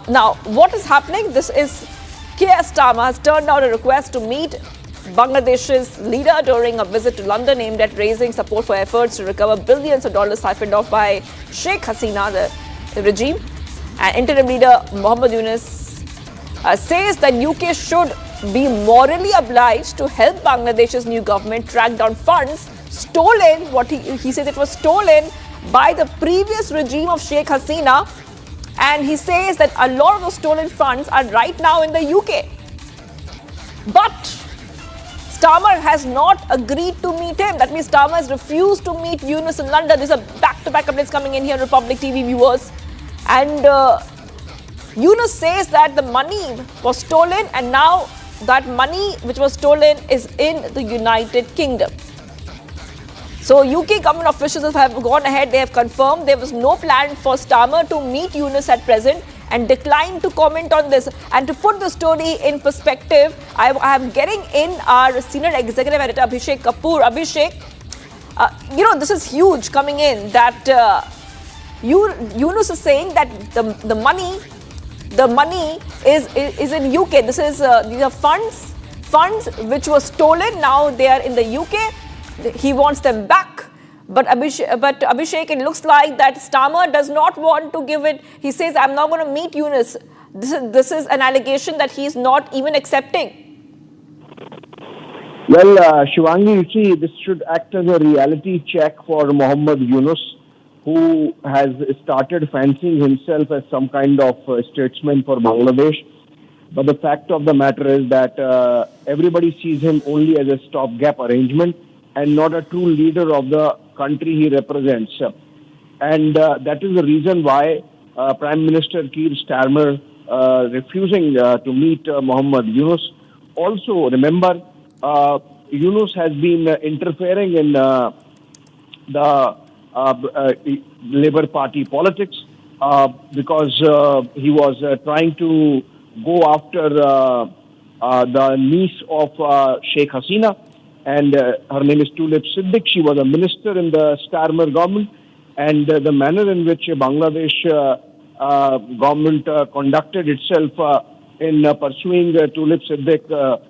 Now, what is happening? This is Keir Starmer has turned down a request to meet Bangladesh's leader during a visit to London aimed at raising support for efforts to recover billions of dollars siphoned off by Sheikh Hasina, the regime. And interim leader Mohammed Yunus says that UK should be morally obliged to help Bangladesh's new government track down funds stolen, what he says it was stolen by the previous regime of Sheikh Hasina. And he says that a lot of those stolen funds are right now in the UK. But Starmer has not agreed to meet him. That means Starmer has refused to meet Yunus in London. These are back-to-back updates coming in here, Republic TV viewers. And Yunus says that the money was stolen, and now that money which was stolen is in the United Kingdom. So UK government officials have gone ahead. They have confirmed there was no plan for Starmer to meet Yunus at present, and declined to comment on this. And to put the story in perspective, I am getting in our senior executive editor Abhishek Kapoor. Abhishek, this is huge coming in that Yunus is saying that the money is in UK. This is these are funds which were stolen. Now they are in the UK. He wants them back. But Abhishek, it looks like that Starmer does not want to give it. He says, I'm not going to meet Yunus. This is an allegation that he is not even accepting. Well, Shivangi, you see, this should act as a reality check for Mohammed Yunus, who has started fancying himself as some kind of statesman for Bangladesh. But the fact of the matter is that everybody sees him only as a stopgap arrangement and not a true leader of the country he represents. And that is the reason why Prime Minister Keir Starmer refusing to meet Mohammed Yunus. Also, remember, Yunus has been interfering in the Labour Party politics because he was trying to go after the niece of Sheikh Hasina, and her name is Tulip Siddiq. She was a minister in the Starmer government, and the manner in which Bangladesh government conducted itself in pursuing Tulip Siddiq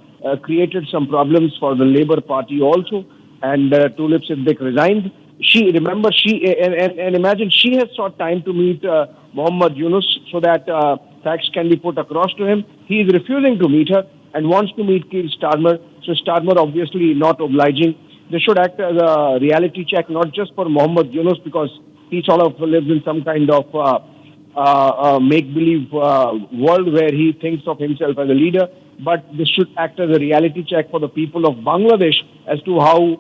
created some problems for the Labour Party also, and Tulip Siddiq resigned. And imagine she has sought time to meet Mohammed Yunus so that facts can be put across to him. He is refusing to meet her and wants to meet Keir Starmer. So Starmer obviously not obliging. They should act as a reality check, not just for Mohammed Yunus, because he sort of lives in some kind of make-believe world where he thinks of himself as a leader. But this should act as a reality check for the people of Bangladesh as to how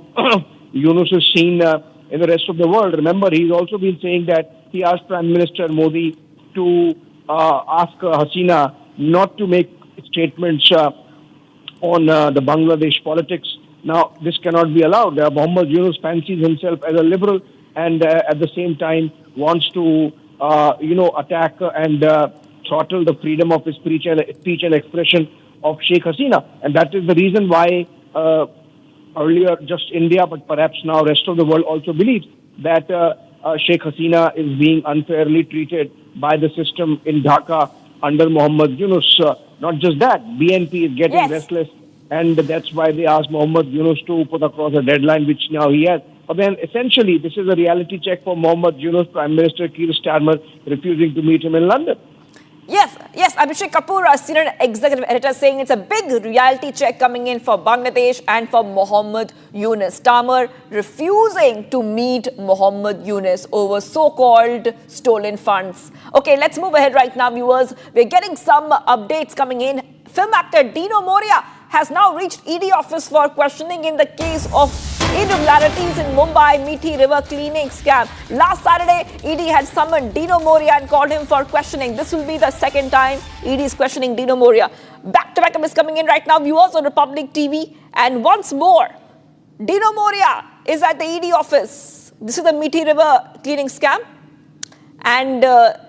Yunus is seen in the rest of the world. Remember, he's also been saying that he asked Prime Minister Modi to ask Hasina not to make statements on the Bangladesh politics. Now, this cannot be allowed. Mohammed Yunus fancies himself as a liberal and at the same time wants to, attack and throttle the freedom of speech and expression of Sheikh Hasina. And that is the reason why earlier just India, but perhaps now rest of the world also believes that Sheikh Hasina is being unfairly treated by the system in Dhaka under Mohammed Yunus. Not just that, BNP is getting restless, and that's why they asked Mohammed Yunus to put across a deadline, which now he has. But then essentially, this is a reality check for Mohammed Yunus, Prime Minister Keir Starmer refusing to meet him in London. Yes, Abhishek Kapoor, a senior executive editor, saying it's a big reality check coming in for Bangladesh and for Mohammed Yunus. Starmer refusing to meet Mohammed Yunus over so-called stolen funds. Okay, let's move ahead right now, viewers. We're getting some updates coming in. Film actor Dino Moria has now reached ED office for questioning in the case of irregularities in Mumbai Methi River cleaning scam. Last Saturday, ED had summoned Dino Moria and called him for questioning. This will be the second time ED is questioning Dino Moria. Back-to-back is coming in right now, viewers on Republic TV. And once more, Dino Moria is at the ED office. This is the Methi River cleaning scam. And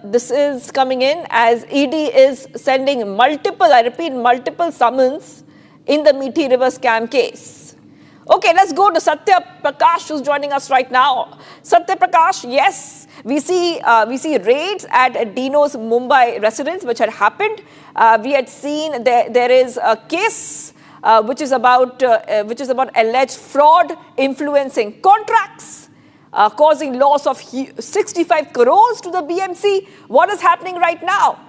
this is coming in as ED is sending multiple summons in the Methi River scam case. Okay, let's go to Satya Prakash, who's joining us right now. Satya Prakash, yes, we see raids at Dino's Mumbai residence, which had happened. We had seen there is a case which is about alleged fraud, influencing contracts, causing loss of 65 crores to the BMC. What is happening right now?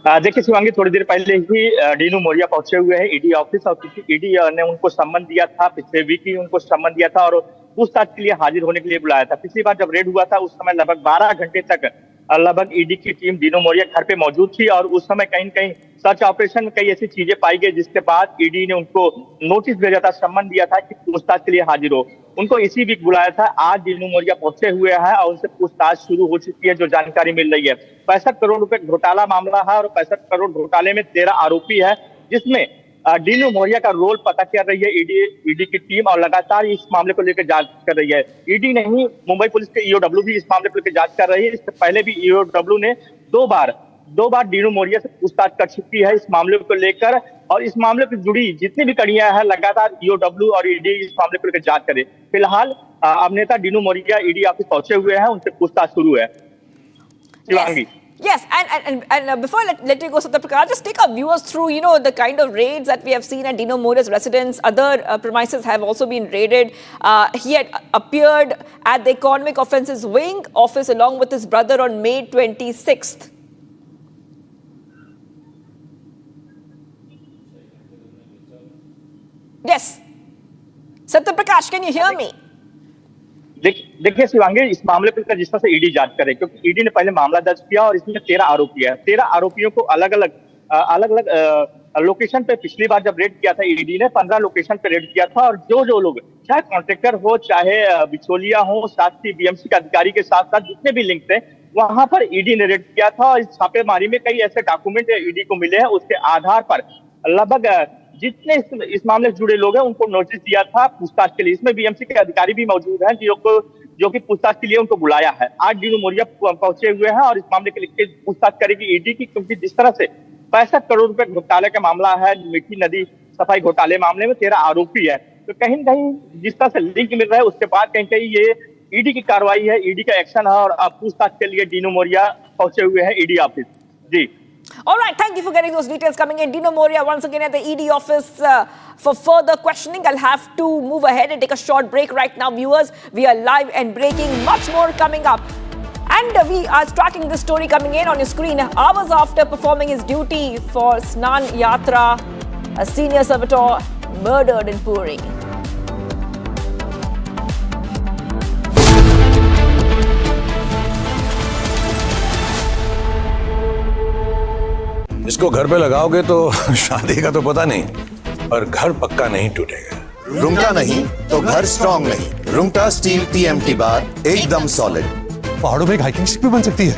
देखिए शिवांगी, थोड़ी देर पहले ही डीनू मोरिया पहुंचे हुए हैं ED office, और ED ने उनको सम्मन दिया था, पिछले वीक ही उनको सम्मन दिया था और पूछताछ के लिए हाजिर होने के लिए बुलाया था। पिछली बार जब रेड हुआ था उस समय लगभग 12 घंटे तक लगभग ईडी की टीम डीनू मोरिया घर पे मौजूद थी और उस समय कहीं न कहीं सर्च ऑपरेशन में कई ऐसी चीजें पाई गई जिसके बाद ईडी ने उनको नोटिस भेजा था, सम्मन दिया था कि पूछताछ के लिए हाजिर हो। उनको इसी वीक बुलाया था। आज डीनू मोरिया पहुंचे हुए हैं और उनसे पूछताछ शुरू हो चुकी है। जो जानकारी मिल रही है, 65 करोड़ रुपए घोटाला मामला है और 65 करोड़ घोटाले में 13 आरोपी है, जिसमें डीनू मोरिया का रोल पता कर रही है ईडी की टीम और लगातार इस मामले को लेकर जांच कर रही है। ईडी नहीं, मुंबई पुलिस के ईओडब्ल्यू भी इस मामले को लेकर जांच कर रही है। इससे पहले भी ईओडब्ल्यू ने दो बार डीनू मोरिया से पूछताछ कर चुकी है इस मामले को लेकर, और इस मामले से जुड़ी जितनी भी कड़ियां हैं लगातार ईओडब्ल्यू और ईडी इस मामले को लेकर जांच करे। फिलहाल अभिनेता डीनू मोरिया ईडी ऑफिस पहुंचे हुए हैं, उनसे पूछताछ शुरू है। Shivangi, Yes, and before let you go, Satyaprakash, just take our viewers through, the kind of raids that we have seen at Dino Moria's residence. Other premises have also been raided. He had appeared at the Economic Offences Wing office along with his brother on May 26th. Yes. Satyaprakash, can you hear me? देखिए शिवांगी, इस मामले पर जिस तरह से ED जांच करे, क्योंकि ईडी ने पहले मामला दर्ज किया और इसमें 13 आरोपी है। 13 आरोपियों को अलग अलग लोकेशन पे पिछली बार जब रेड किया था ईडी ने 15 लोकेशन पे रेड किया था, और जो लोग चाहे कॉन्ट्रैक्टर हो चाहे बिचौलिया हो, साथ ही बीएमसी के अधिकारी के साथ साथ जितने भी लिंक थे वहां पर ईडी ने रेड किया था। और इस छापेमारी में कई ऐसे डॉक्यूमेंट ईडी को मिले हैं, उसके आधार पर लगभग जितने इस मामले से जुड़े लोग हैं उनको नोटिस दिया था पूछताछ के लिए। इसमें बीएमसी के अधिकारी भी मौजूद हैं जो कि पूछताछ के लिए उनको बुलाया है। आज डीनो मोरिया पहुंचे हुए हैं और इस मामले के लिए पूछताछ करेगी ईडी की, क्योंकि जिस तरह से 65 करोड़ रुपए घोटाले का मामला है, मीठी नदी सफाई घोटाले मामले में 13 आरोपी है, तो कहीं न कहीं जिस तरह से लिंक मिल रहा है उसके बाद कहीं ये ईडी की कार्रवाई है, ईडी का एक्शन है, और अब पूछताछ के लिए डीनो मोरिया पहुंचे हुए हैं ED office. Ji. All right, thank you for getting those details coming in. Dino Moria once again at the ED office for further questioning. I'll have to move ahead and take a short break right now, viewers. We are live and breaking, much more coming up. And we are tracking this story coming in on your screen. Hours after performing his duty for Snan Yatra, a senior servitor murdered in Puri. इसको घर पे लगाओगे तो शादी का तो पता नहीं, पर घर पक्का नहीं टूटेगा। रुंगटा नहीं तो घर स्ट्रॉन्ग नहीं। रुंगटा स्टील TMT बार एकदम सॉलिड। पहाड़ों में एक हाइकिंग शिप भी बन सकती है।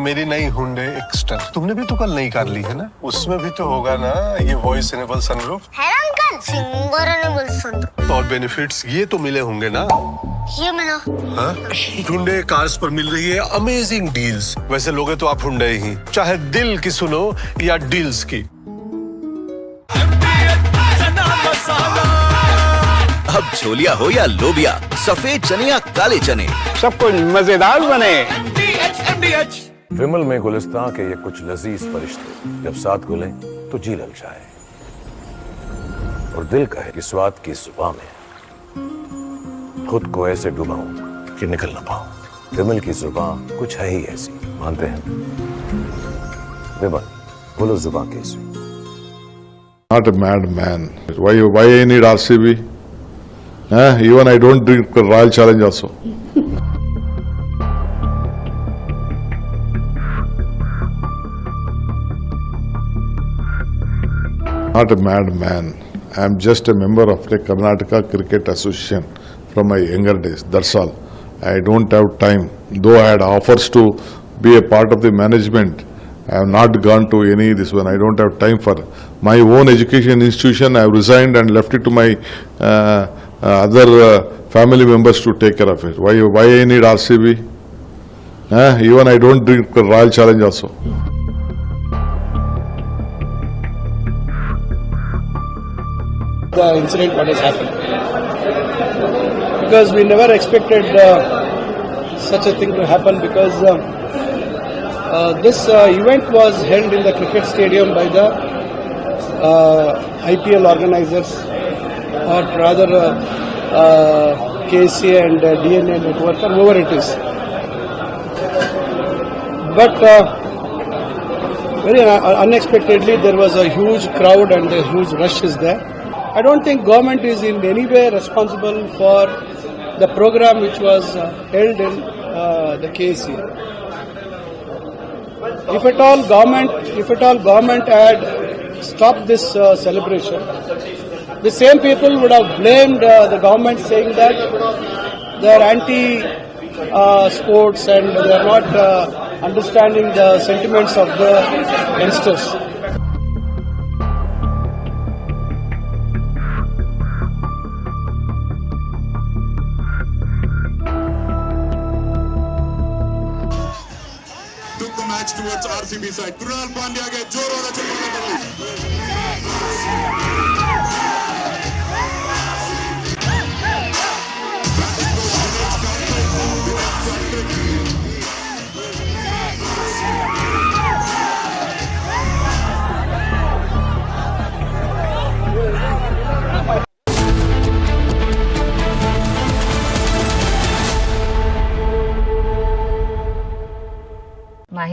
मेरी नई हुंडई एक्स्ट्रा तुमने भी तो कल नई कार ली है ना, उसमें भी तो होगा ना ये वॉइस इनेबल सनरूफ। है ना अंकल, सिंगर इनेबल सनरूफ। और बेनिफिट्स ये तो मिले होंगे ना। ये मिला। हाँ? हुंडई कार्स पर मिल रही है अमेजिंग डील्स। वैसे लोगे तो आप हुंडई ही, चाहे दिल की सुनो या डील्स की। अब छोलिया हो या लोबिया, सफेद चने या काले चने, सब कुछ मजेदार बने। विमल में गुलिस्तां के ये कुछ लजीज फरिश्ते जब साथ घुलें तो जी ललचाए और दिल कहे कि स्वाद की जुबान में खुद को ऐसे डुबाऊं कि निकल ना पाऊं। विमल की जुबान कुछ है ही ऐसी, मानते हैं? विमल, बोलो जुबान कैसी? Not a mad man. Why I need RCB? Even I don't drink Royal Challenge also. Not a mad man. I am just a member of the Karnataka Cricket Association from my younger days. That's all. I don't have time. Though I had offers to be a part of the management, I have not gone to any this one. I don't have time for my own education institution. I have resigned and left it to my other family members to take care of it. Why I need RCB? Even I don't drink Royal Challenge also. The incident what has happened, because we never expected such a thing to happen, because this event was held in the cricket stadium by the IPL organizers, or rather KCA and DNA network, or whoever it is. But very unexpectedly there was a huge crowd and a huge rush is there. I don't think government is in any way responsible for the program which was held in the KC. If at all government had stopped this celebration, the same people would have blamed the government, saying that they are anti-sports and they are not understanding the sentiments of the youngsters. Towards RCB side. Krunal Pandya के जोर वाला चप्पल पकड़ी।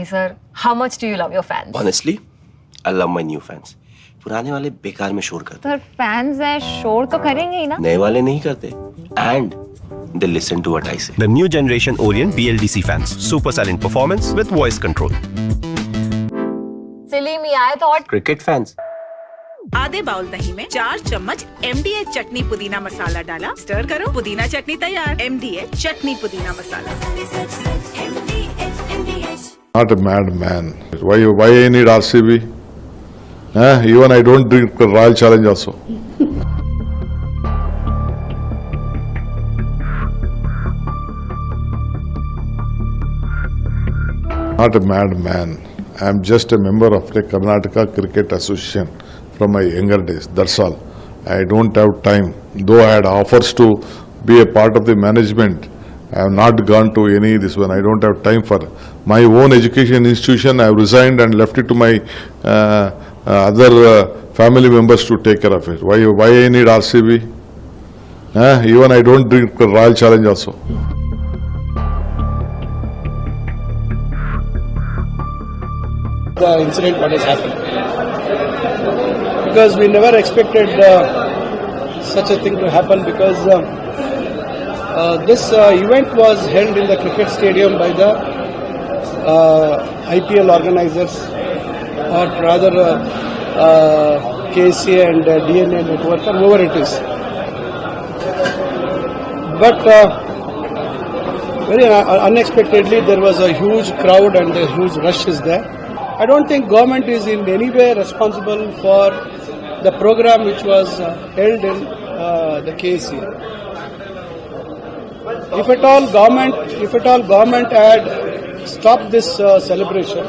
Mahi sir, how much do you love your fans? Honestly, I love my new fans. पुराने वाले बेकार में शोर करते Sir, fans है शोर तो करेंगे ही ना? नए वाले नहीं करते and they listen to what I say. The new generation Orient BLDC fans. Super silent performance with voice control. Silly me, I thought Cricket fans. आधे बाउल दही में 4 चम्मच MDH चटनी पुदीना मसाला डाला, स्टर करो, पुदीना चटनी तैयार। MDH चटनी पुदीना मसाला। Not a mad man. Why I need RCB? Even I don't drink Royal Challenge also. Not a mad man. I am just a member of the Karnataka Cricket Association from my younger days. That's all. I don't have time. Though I had offers to be a part of the management, I have not gone to any this one. I don't have time for my own education institution. I have resigned and left it to my other family members to take care of it. Why I need RCB? Even I don't drink Royal Challenge also. The incident what has happened, because we never expected such a thing to happen, because this event was held in the cricket stadium by the IPL organizers, or rather KCA and DNA network, or whoever it is. But very unexpectedly there was a huge crowd and a huge rush is there. I don't think government is in any way responsible for the program which was held in the KCA. If at all government had stopped this celebration,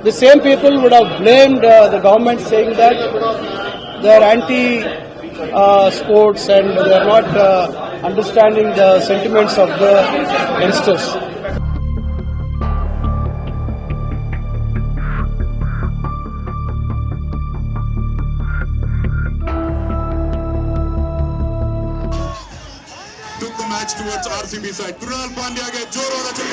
the same people would have blamed the government, saying that they are anti-sports and they are not understanding the sentiments of the youngsters. Took the match towards RCB side. Krunal Pandya के जोर और अच्छा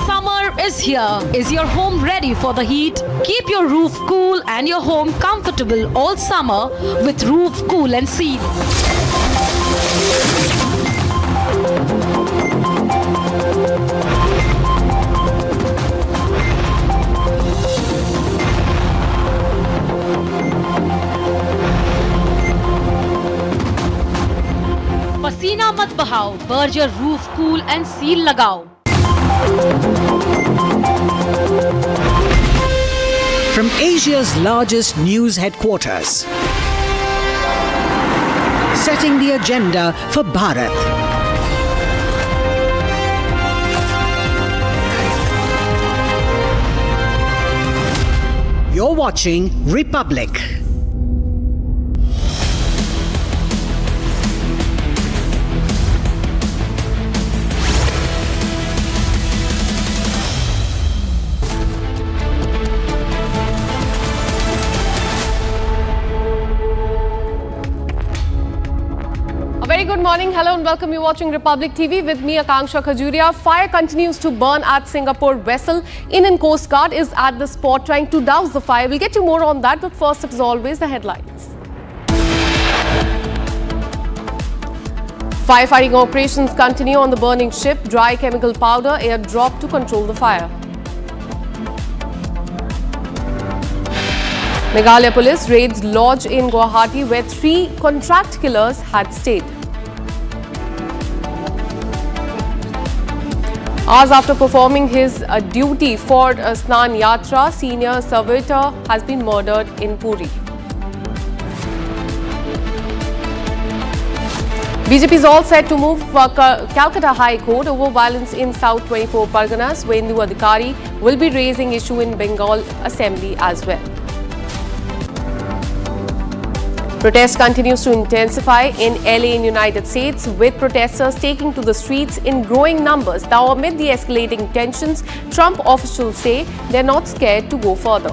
Summer is here. Is your home ready for the heat? Keep your roof cool and your home comfortable all summer with Roof Cool and Seal. पसीना मत बहाओ, Berger roof cool and seal लगाओ. From Asia's largest news headquarters, setting the agenda for Bharat. You're watching Republic. Very good morning, hello and welcome. You're watching Republic TV with me, Akanksha Khajuria. Fire continues to burn at Singapore vessel. Indian Coast Guard is at the spot trying to douse the fire. We'll get you more on that, but first, as always, the headlines. Firefighting operations continue on the burning ship. Dry chemical powder airdropped to control the fire. Meghalaya police raids lodge in Guwahati where 3 contract killers had stayed. Hours after performing his duty for Snan Yatra, senior servitor has been murdered in Puri. BJP is all set to move Calcutta High Court over violence in South 24 Parganas. Vendu Adhikari will be raising issue in Bengal Assembly as well. Protest continues to intensify in LA in United States, with protesters taking to the streets in growing numbers. Now, amid the escalating tensions, Trump officials say they're not scared to go further.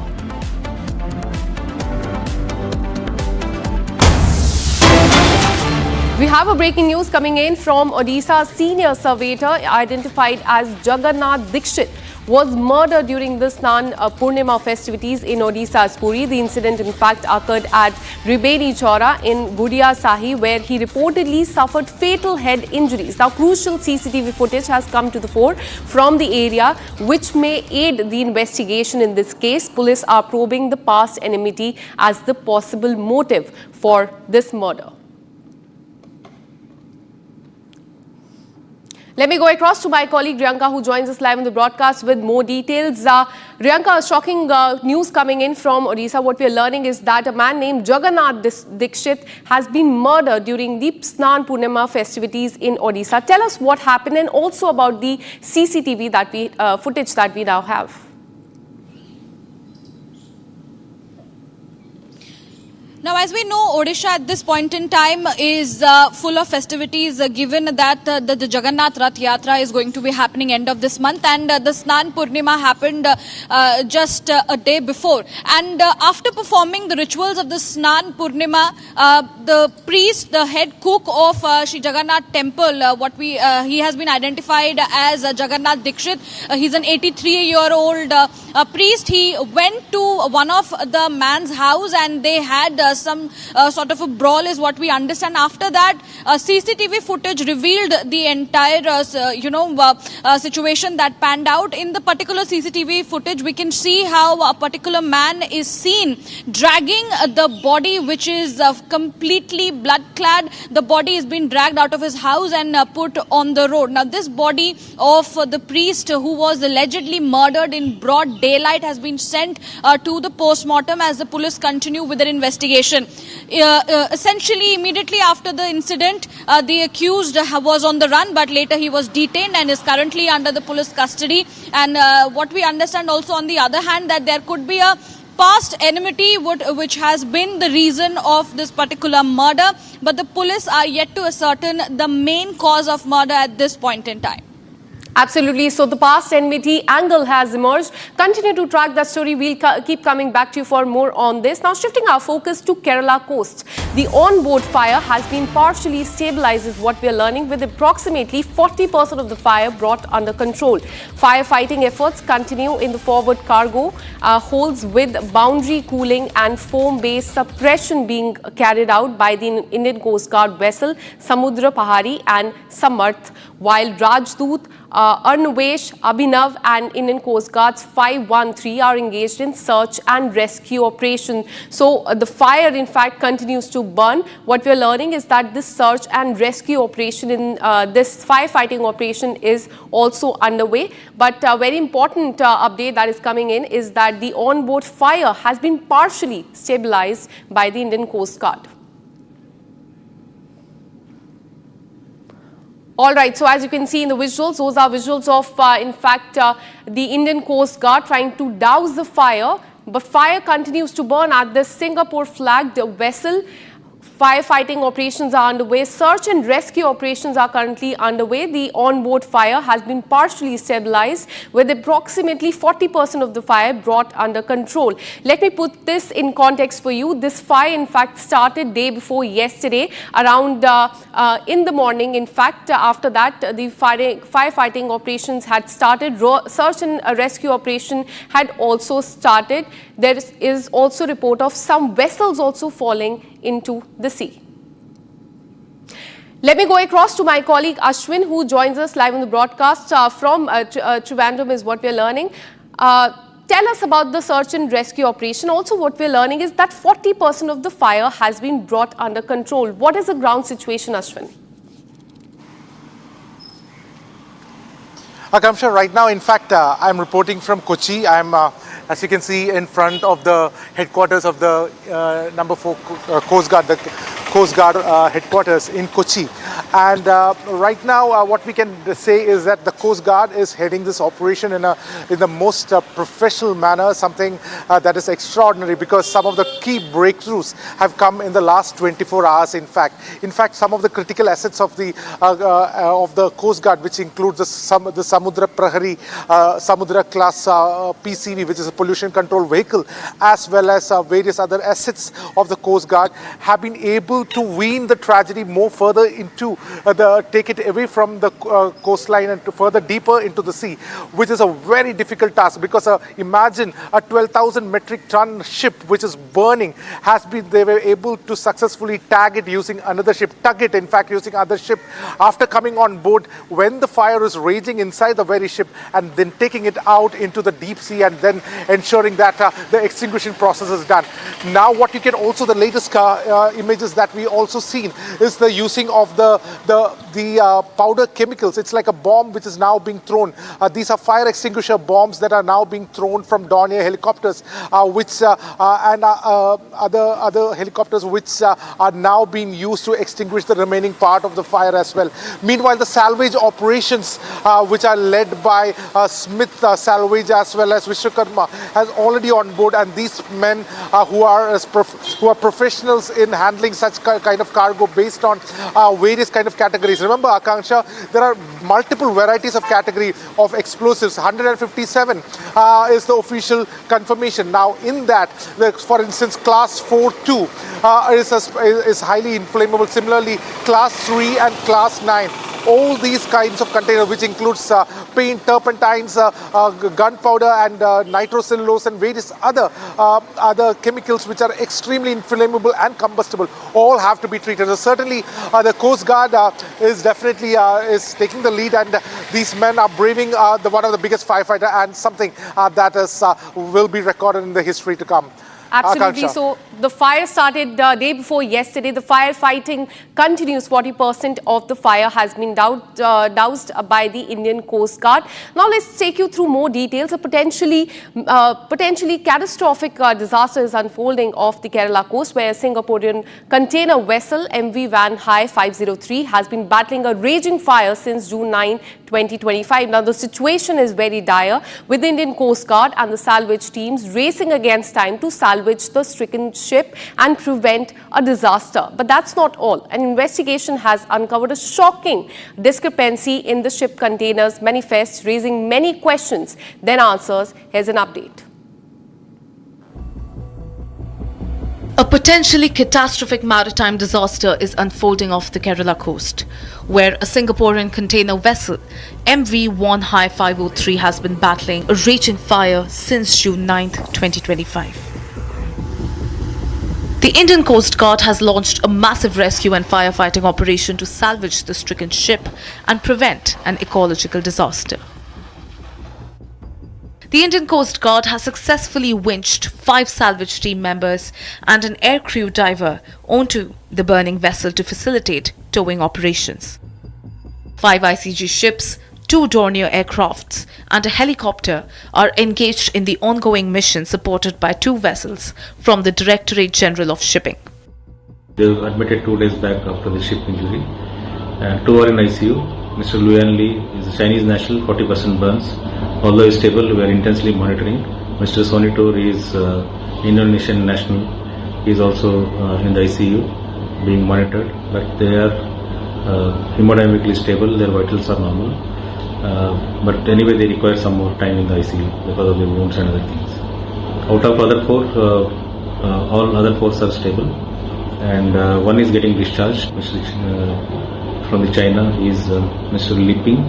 We have a breaking news coming in from Odisha's senior surveyor identified as Jagannath Dikshit was murdered during the Snan Purnima festivities in Odisha's Puri. The incident in fact occurred at Riberi Chora in Gudia Sahi, where he reportedly suffered fatal head injuries. Now, crucial CCTV footage has come to the fore from the area, which may aid the investigation in this case. Police are probing the past enmity as the possible motive for this murder. Let me go across to my colleague Riyanka, who joins us live on the broadcast with more details. Riyanka, shocking news coming in from Odisha. What we are learning is that a man named Jagannath Dikshit has been murdered during the Snan Purnima festivities in Odisha. Tell us what happened and also about the CCTV footage that we now have. Now, as we know, Odisha at this point in time is full of festivities, given that the Jagannath Rath Yatra is going to be happening end of this month, and the Snan Purnima happened just a day before. And after performing the rituals of the Snan Purnima, the priest, the head cook of Shri Jagannath temple, he has been identified as Jagannath Dikshit. He's an 83-year-old priest. He went to one of the man's house and they had some sort of a brawl is what we understand. After that, CCTV footage revealed the entire, situation that panned out. In the particular CCTV footage, we can see how a particular man is seen dragging the body, which is completely blood-clad. The body is being dragged out of his house and put on the road. Now, this body of the priest who was allegedly murdered in broad daylight has been sent to the post-mortem as the police continue with their investigation. Essentially, immediately after the incident, the accused was on the run, but later he was detained and is currently under the police custody. And what we understand also, on the other hand, that there could be a past enmity which has been the reason of this particular murder, but the police are yet to ascertain the main cause of murder at this point in time. Absolutely. So the past enmity angle has emerged. Continue to track that story. We'll keep coming back to you for more on this. Now, shifting our focus to Kerala coast. The on-board fire has been partially stabilized, is what we are learning, with approximately 40% of the fire brought under control. Firefighting efforts continue in the forward cargo holds, with boundary cooling and foam-based suppression being carried out by the Indian Coast Guard vessel Samudra Pahari and Samarth, while Rajdoot, Arnavesh, Abhinav and Indian Coast Guard's 513 are engaged in search and rescue operation. So the fire in fact continues to burn. What we are learning is that this search and rescue operation in this firefighting operation is also underway. But a very important update that is coming in is that the onboard fire has been partially stabilized by the Indian Coast Guard. All right, so as you can see in the visuals, those are visuals of, the Indian Coast Guard trying to douse the fire. But fire continues to burn at this Singapore-flagged vessel. Firefighting operations are underway. Search and rescue operations are currently underway. The onboard fire has been partially stabilized, with approximately 40% of the fire brought under control. Let me put this in context for you. This fire, in fact, started day before yesterday, around in the morning. In fact, after that, the firefighting operations had started. Search and rescue operation had also started. There is also report of some vessels also falling into the sea. Let me go across to my colleague Ashwin, who joins us live on the broadcast from Trivandrum, is what we are learning. Tell us about the search and rescue operation. Also, what we are learning is that 40% of the fire has been brought under control. What is the ground situation, Ashwin? Akamsha, right now, in fact, I'm reporting from Kochi. I'm, as you can see, in front of the headquarters of the number 4 Coast Guard, the Coast Guard headquarters in Kochi. And right now, what we can say is that the Coast Guard is heading this operation in the most professional manner, something that is extraordinary because some of the key breakthroughs have come in the last 24 hours. In fact, some of the critical assets of the Coast Guard, which includes the Samudra Prahari Samudra class PCV, which is a pollution control vehicle, as well as various other assets of the Coast Guard, have been able to wean the tragedy more further into take it away from the coastline and to further deeper into the sea, which is a very difficult task because imagine a 12,000 metric ton ship which is burning they were able to successfully tug it using another ship after coming on board when the fire is raging inside the very ship, and then taking it out into the deep sea and then ensuring that the extinguishing process is done. Now what you can also, the latest images that we also seen is the using of the powder chemicals. It's like a bomb which is now being thrown. These are fire extinguisher bombs that are now being thrown from Dornier helicopters, and other helicopters which are now being used to extinguish the remaining part of the fire as well. Meanwhile, the salvage operations, which are led by Smith Salvage as well as Vishwakarma, has already on board, and these men who are professionals in handling such kind of cargo based on various kind of categories. Remember, Akanksha, there are multiple varieties of category of explosives. 157 is the official confirmation. Now, in that, for instance, class 4-2 is highly inflammable. Similarly, class 3 and class 9. All these kinds of containers, which includes paint, turpentines, gunpowder, and nitrocellulose, and various other chemicals which are extremely inflammable and combustible, all have to be treated. So certainly, the Coast Guard is definitely is taking the lead, and these men are braving one of the biggest firefighter, and something that is will be recorded in the history to come. Absolutely. Akanksha. So the fire started the day before yesterday. The firefighting continues. 40% of the fire has been doused by the Indian Coast Guard. Now let's take you through more details. A potentially catastrophic disaster is unfolding off the Kerala coast, where a Singaporean container vessel MV Van Hai 503 has been battling a raging fire since June 9, 2025. Now the situation is very dire, with the Indian Coast Guard and the salvage teams racing against time to salvage the stricken ship and prevent a disaster. But that's not all. An investigation has uncovered a shocking discrepancy in the ship container's manifest, raising many questions, then answers. Here's an update. A potentially catastrophic maritime disaster is unfolding off the Kerala coast, where a Singaporean container vessel, MV Van Hai 503, has been battling a raging fire since June 9, 2025. The Indian Coast Guard has launched a massive rescue and firefighting operation to salvage the stricken ship and prevent an ecological disaster. The Indian Coast Guard has successfully winched 5 salvage team members and an aircrew diver onto the burning vessel to facilitate towing operations. 5 ICG ships, 2 Dornier aircrafts and a helicopter are engaged in the ongoing mission, supported by 2 vessels from the Directorate General of Shipping. They were admitted 2 days back after the ship injury, and 2 are in ICU. Mr. Luyan Lee is a Chinese national, 40% burns. Although he's stable, we are intensely monitoring. Mr. Sonitor is Indonesian national. He is also in the ICU, being monitored, but they are hemodynamically stable. Their vitals are normal. But anyway, they require some more time in the ICU because of the wounds and other things. Out of other 4, all other 4 are stable, and 1 is getting discharged. From the China is Mr. Liping,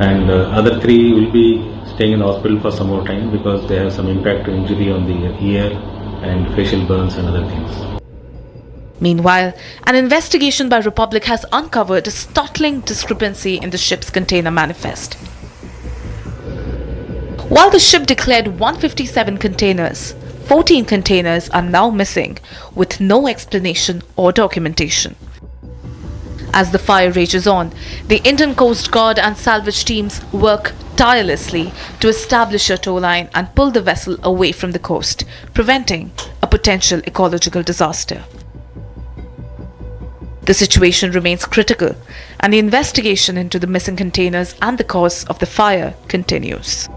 and other 3 will be staying in the hospital for some more time because they have some impact injury on the ear and facial burns and other things. Meanwhile, an investigation by Republic has uncovered a startling discrepancy in the ship's container manifest. While the ship declared 157 containers, 14 containers are now missing with no explanation or documentation. As the fire rages on, the Indian Coast Guard and salvage teams work tirelessly to establish a tow line and pull the vessel away from the coast, preventing a potential ecological disaster. The situation remains critical, and the investigation into the missing containers and the cause of the fire continues.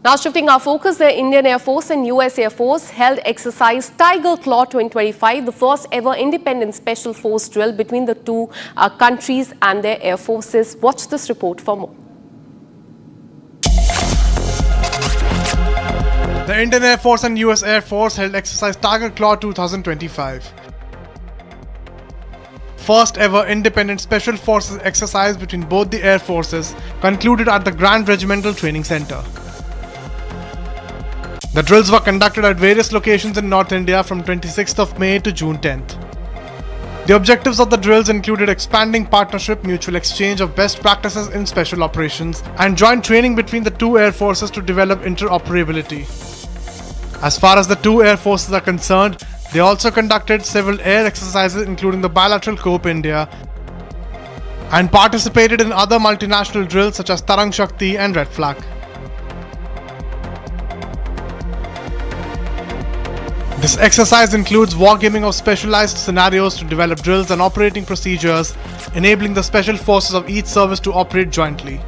Now shifting our focus, the Indian Air Force and US Air Force held exercise Tiger Claw 2025, the first ever independent special force drill between the two countries and their air forces. Watch this report for more. The Indian Air Force and US Air Force held exercise Tiger Claw 2025. First ever independent special forces exercise between both the air forces concluded at the Grand Regimental Training Center. The drills were conducted at various locations in North India from 26th of May to June 10th. The objectives of the drills included expanding partnership, mutual exchange of best practices in special operations, and joint training between the two air forces to develop interoperability. As far as the two air forces are concerned, they also conducted several air exercises including the bilateral Cope India and participated in other multinational drills such as Tarang Shakti and Red Flag. This exercise includes wargaming of specialized scenarios to develop drills and operating procedures, enabling the special forces of each service to operate jointly.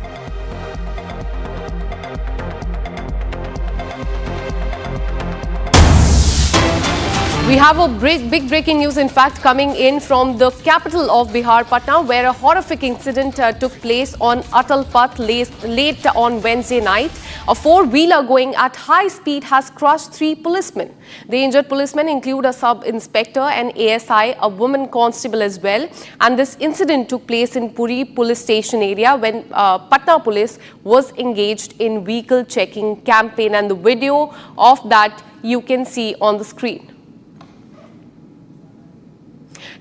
We have a big breaking news, in fact, coming in from the capital of Bihar, Patna, where a horrific incident took place on Atal Path late on Wednesday night. A four-wheeler going at high speed has crushed 3 policemen. The injured policemen include a sub-inspector, an ASI, a woman constable as well. And this incident took place in Puri police station area when Patna police was engaged in vehicle checking campaign. And the video of that you can see on the screen.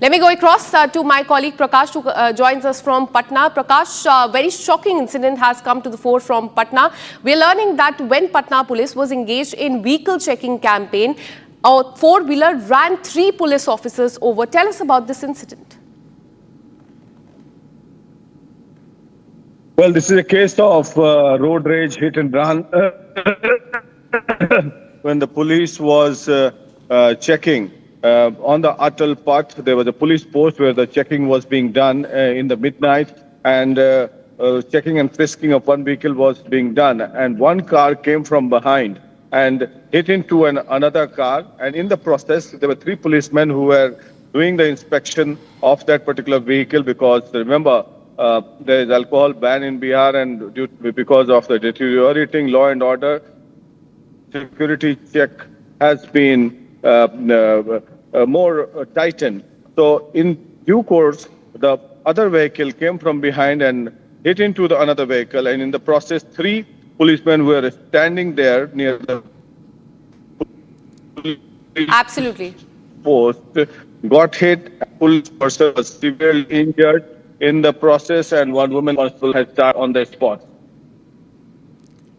Let me go across to my colleague Prakash, who joins us from Patna. Prakash, a very shocking incident has come to the fore from Patna. We are learning that when Patna police was engaged in vehicle checking campaign, a four-wheeler ran 3 police officers over. Tell us about this incident. Well, this is a case of road rage hit and run. When the police was checking on the Atal Path, there was a police post where the checking was being done in the midnight, and checking and frisking of one vehicle was being done. And one car came from behind and hit into another car. And in the process, there were 3 policemen who were doing the inspection of that particular vehicle, because remember, there is alcohol ban in Bihar, and because of the deteriorating law and order, security check has been more tightened. So in due course, the other vehicle came from behind and hit into the another vehicle, and in the process 3 policemen were standing there near the Absolutely. post, got hit. Police person was severely injured in the process, and one woman constable has died on the spot.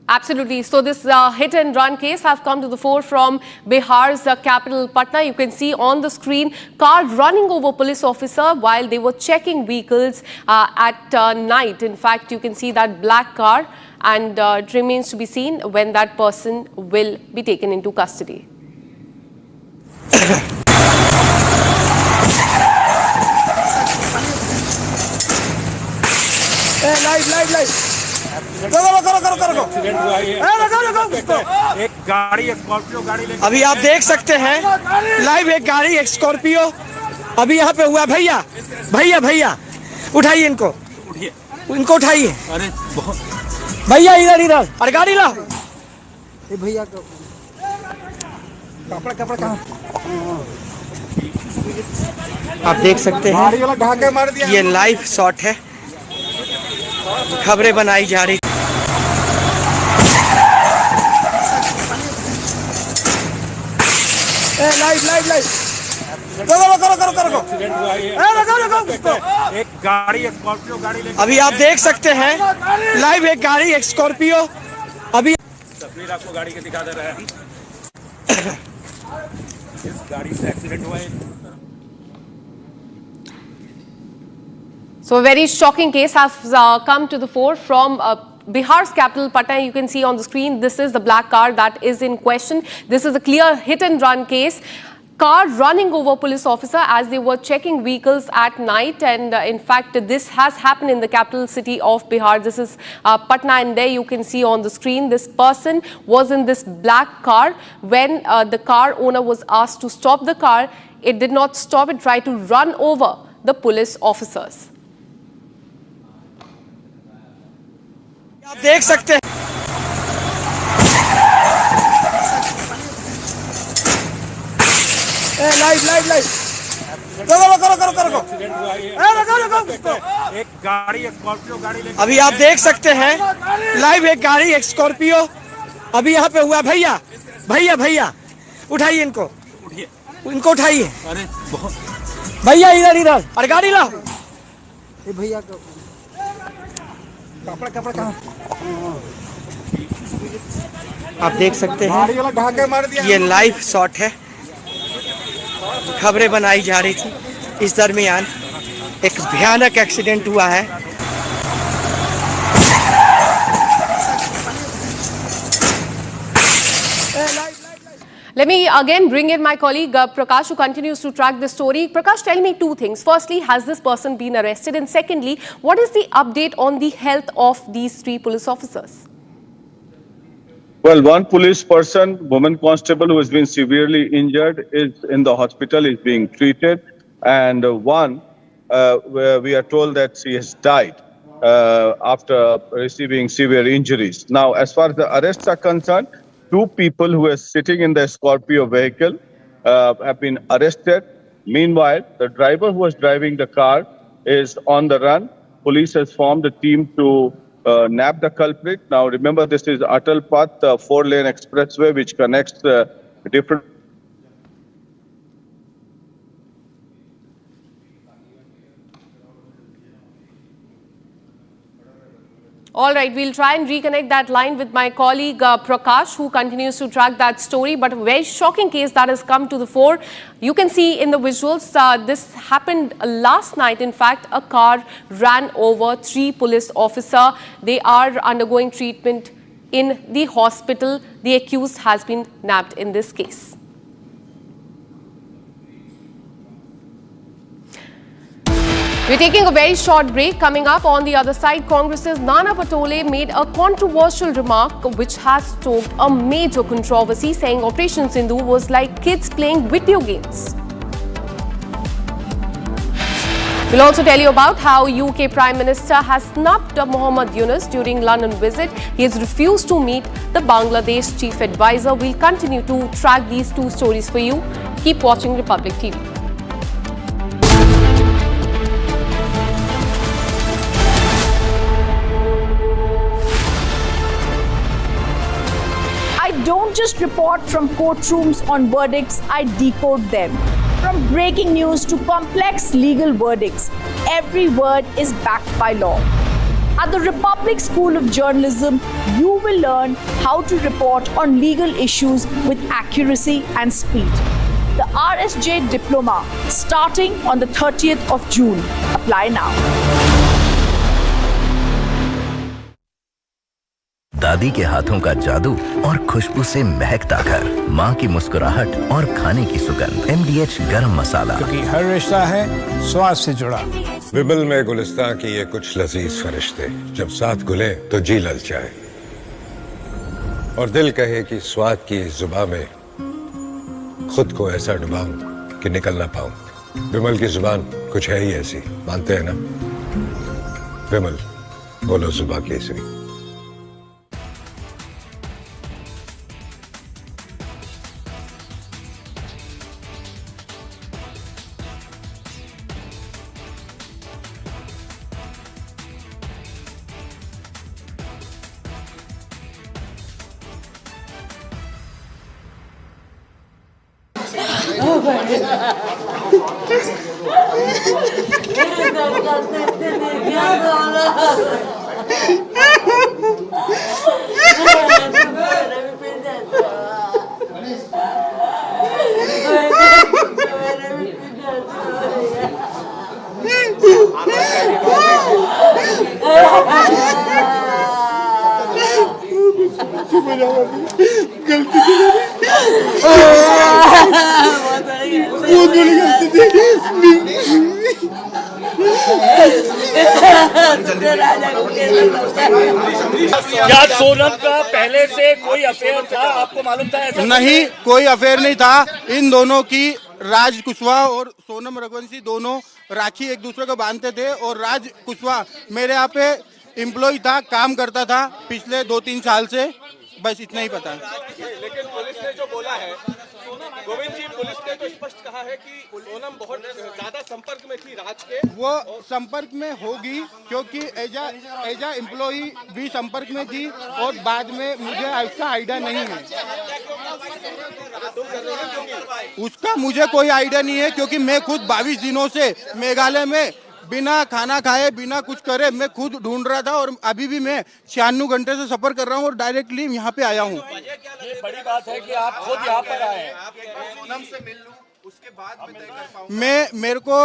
Absolutely. So this hit and run case have come to the fore from Bihar's capital, Patna. You can see on the screen car running over police officer while they were checking vehicles at night. In fact, you can see that black car, and it remains to be seen when that person will be taken into custody. Live एक गाड़ी Scorpio गाड़ी अभी आप देख सकते हैं live एक गाड़ी एक स्कॉर्पियो अभी यहाँ पे हुआ। भैया भैया भैया उठाइए इनको उठाइए। अरे भैया इधर इधर अरे गाड़ी ला भैया कपड़ा कहाँ आप देख सकते हैं ये लाइव शॉट है, खबरें बनाई जा रही। एक गाड़ी स्कॉर्पियो गाड़ी अभी आप देख सकते हैं लाइव एक गाड़ी स्कॉर्पियो अभी तस्वीर आपको गाड़ी के दिखा दे रहे हैं। इस गाड़ी से एक्सीडेंट हुआ है। So a very shocking case has come to the fore from Bihar's capital, Patna. You can see on the screen, this is the black car that is in question. This is a clear hit and run case. car running over police officer as they were checking vehicles at night, and in fact this has happened in the capital city of Bihar. This is Patna, and there you can see on the screen this person was in this black car. When the car owner was asked to stop the car, it did not stop. It tried to run over the police officers. आप देख सकते हैं live एक गाड़ी Scorpio गाड़ी अभी आप देख सकते हैं लाइव एक गाड़ी स्कॉर्पियो अभी यहाँ पे हुआ। भैया भैया भैया उठाइए इनको उठाइए। भैया इधर इधर अरे गाड़ी ला भैया को कपड़ा आप देख सकते हैं ये लाइव शॉट है। खबरें बनाई जा रही थी, इस दरमियान एक भयानक एक्सीडेंट हुआ है। Let me again bring in my colleague Prakash, who continues to track this story. Prakash, tell me two things. Firstly, has this person been arrested? And secondly, what is the update on the health of these three police officers? Well, one police person, woman constable who has been severely injured, is in the hospital, is being treated. And one, where we are told that she has died after receiving severe injuries. Now, as far as the arrests are concerned, two people who were sitting in the Scorpio vehicle have been arrested. Meanwhile, the driver who was driving the car is on the run. Police has formed a team to nab the culprit. Now, remember, this is Atal Path, the 4-lane expressway which connects different. All right, we'll try and reconnect that line with my colleague Prakash, who continues to track that story. But a very shocking case that has come to the fore. You can see in the visuals, this happened last night. In fact, a car ran over 3 police officers. They are undergoing treatment in the hospital. The accused has been nabbed in this case. We're taking a very short break. Coming up on the other side, Congress's Nana Patole made a controversial remark which has stoked a major controversy, saying Operation Sindhu was like kids playing video games. We'll also tell you about how UK Prime Minister has snubbed Mohammad Yunus during London visit. He has refused to meet the Bangladesh Chief Advisor. We'll continue to track these two stories for you. Keep watching Republic TV. I don't just report from courtrooms on verdicts, I decode them. From breaking news to complex legal verdicts, every word is backed by law. At the Republic School of Journalism, you will learn how to report on legal issues with accuracy and speed. The RSJ Diploma, starting on the 30th of June. Apply now. दादी के हाथों का जादू और खुशबू से महकता घर, माँ की मुस्कुराहट और खाने की सुगंध। MDH गरम मसाला, क्योंकि हर रिश्ता है स्वाद से जुड़ा। विमल में गुलिस्तान की ये कुछ लजीज फरिश्ते जब साथ घुले तो जी ललचाए और दिल कहे कि स्वाद की इस जुबान में खुद को ऐसा डुबाऊं कि निकल ना पाऊं। विमल की जुबान कुछ है ही ऐसी, मानते हैं ना? विमल, बोलो जुबान केसरी। क्या सोनम का पहले से कोई अफेयर था, आपको मालूम था? ऐसा नहीं, कोई अफेयर नहीं था। इन दोनों की, राज कुशवाहा और सोनम रघुवंशी दोनों राखी एक दूसरे को बांधते थे और राज कुशवाहा मेरे यहाँ पे एम्प्लॉय था, काम करता था पिछले 2-3 साल से, बस इतना ही पता है। लेकिन पुलिस ने जो बोला है, गोविंद जी, पुलिस ने तो स्पष्ट कहा है कि सोनम बहुत ज्यादा संपर्क में थी राज के। वो संपर्क में होगी क्योंकि एजा एम्प्लॉय भी संपर्क में थी और बाद में मुझे इसका आइडिया नहीं है, उसका मुझे कोई आइडिया नहीं है क्योंकि मैं खुद 22 दिनों से मेघालय में बिना खाना खाए बिना कुछ करे मैं खुद ढूंढ रहा था और अभी भी मैं 96 घंटे से सफर कर रहा हूँ और डायरेक्टली यहाँ पे आया हूँ। ये बड़ी बात है कि आप खुद यहाँ पर आए हैं। उसके बाद मेरे को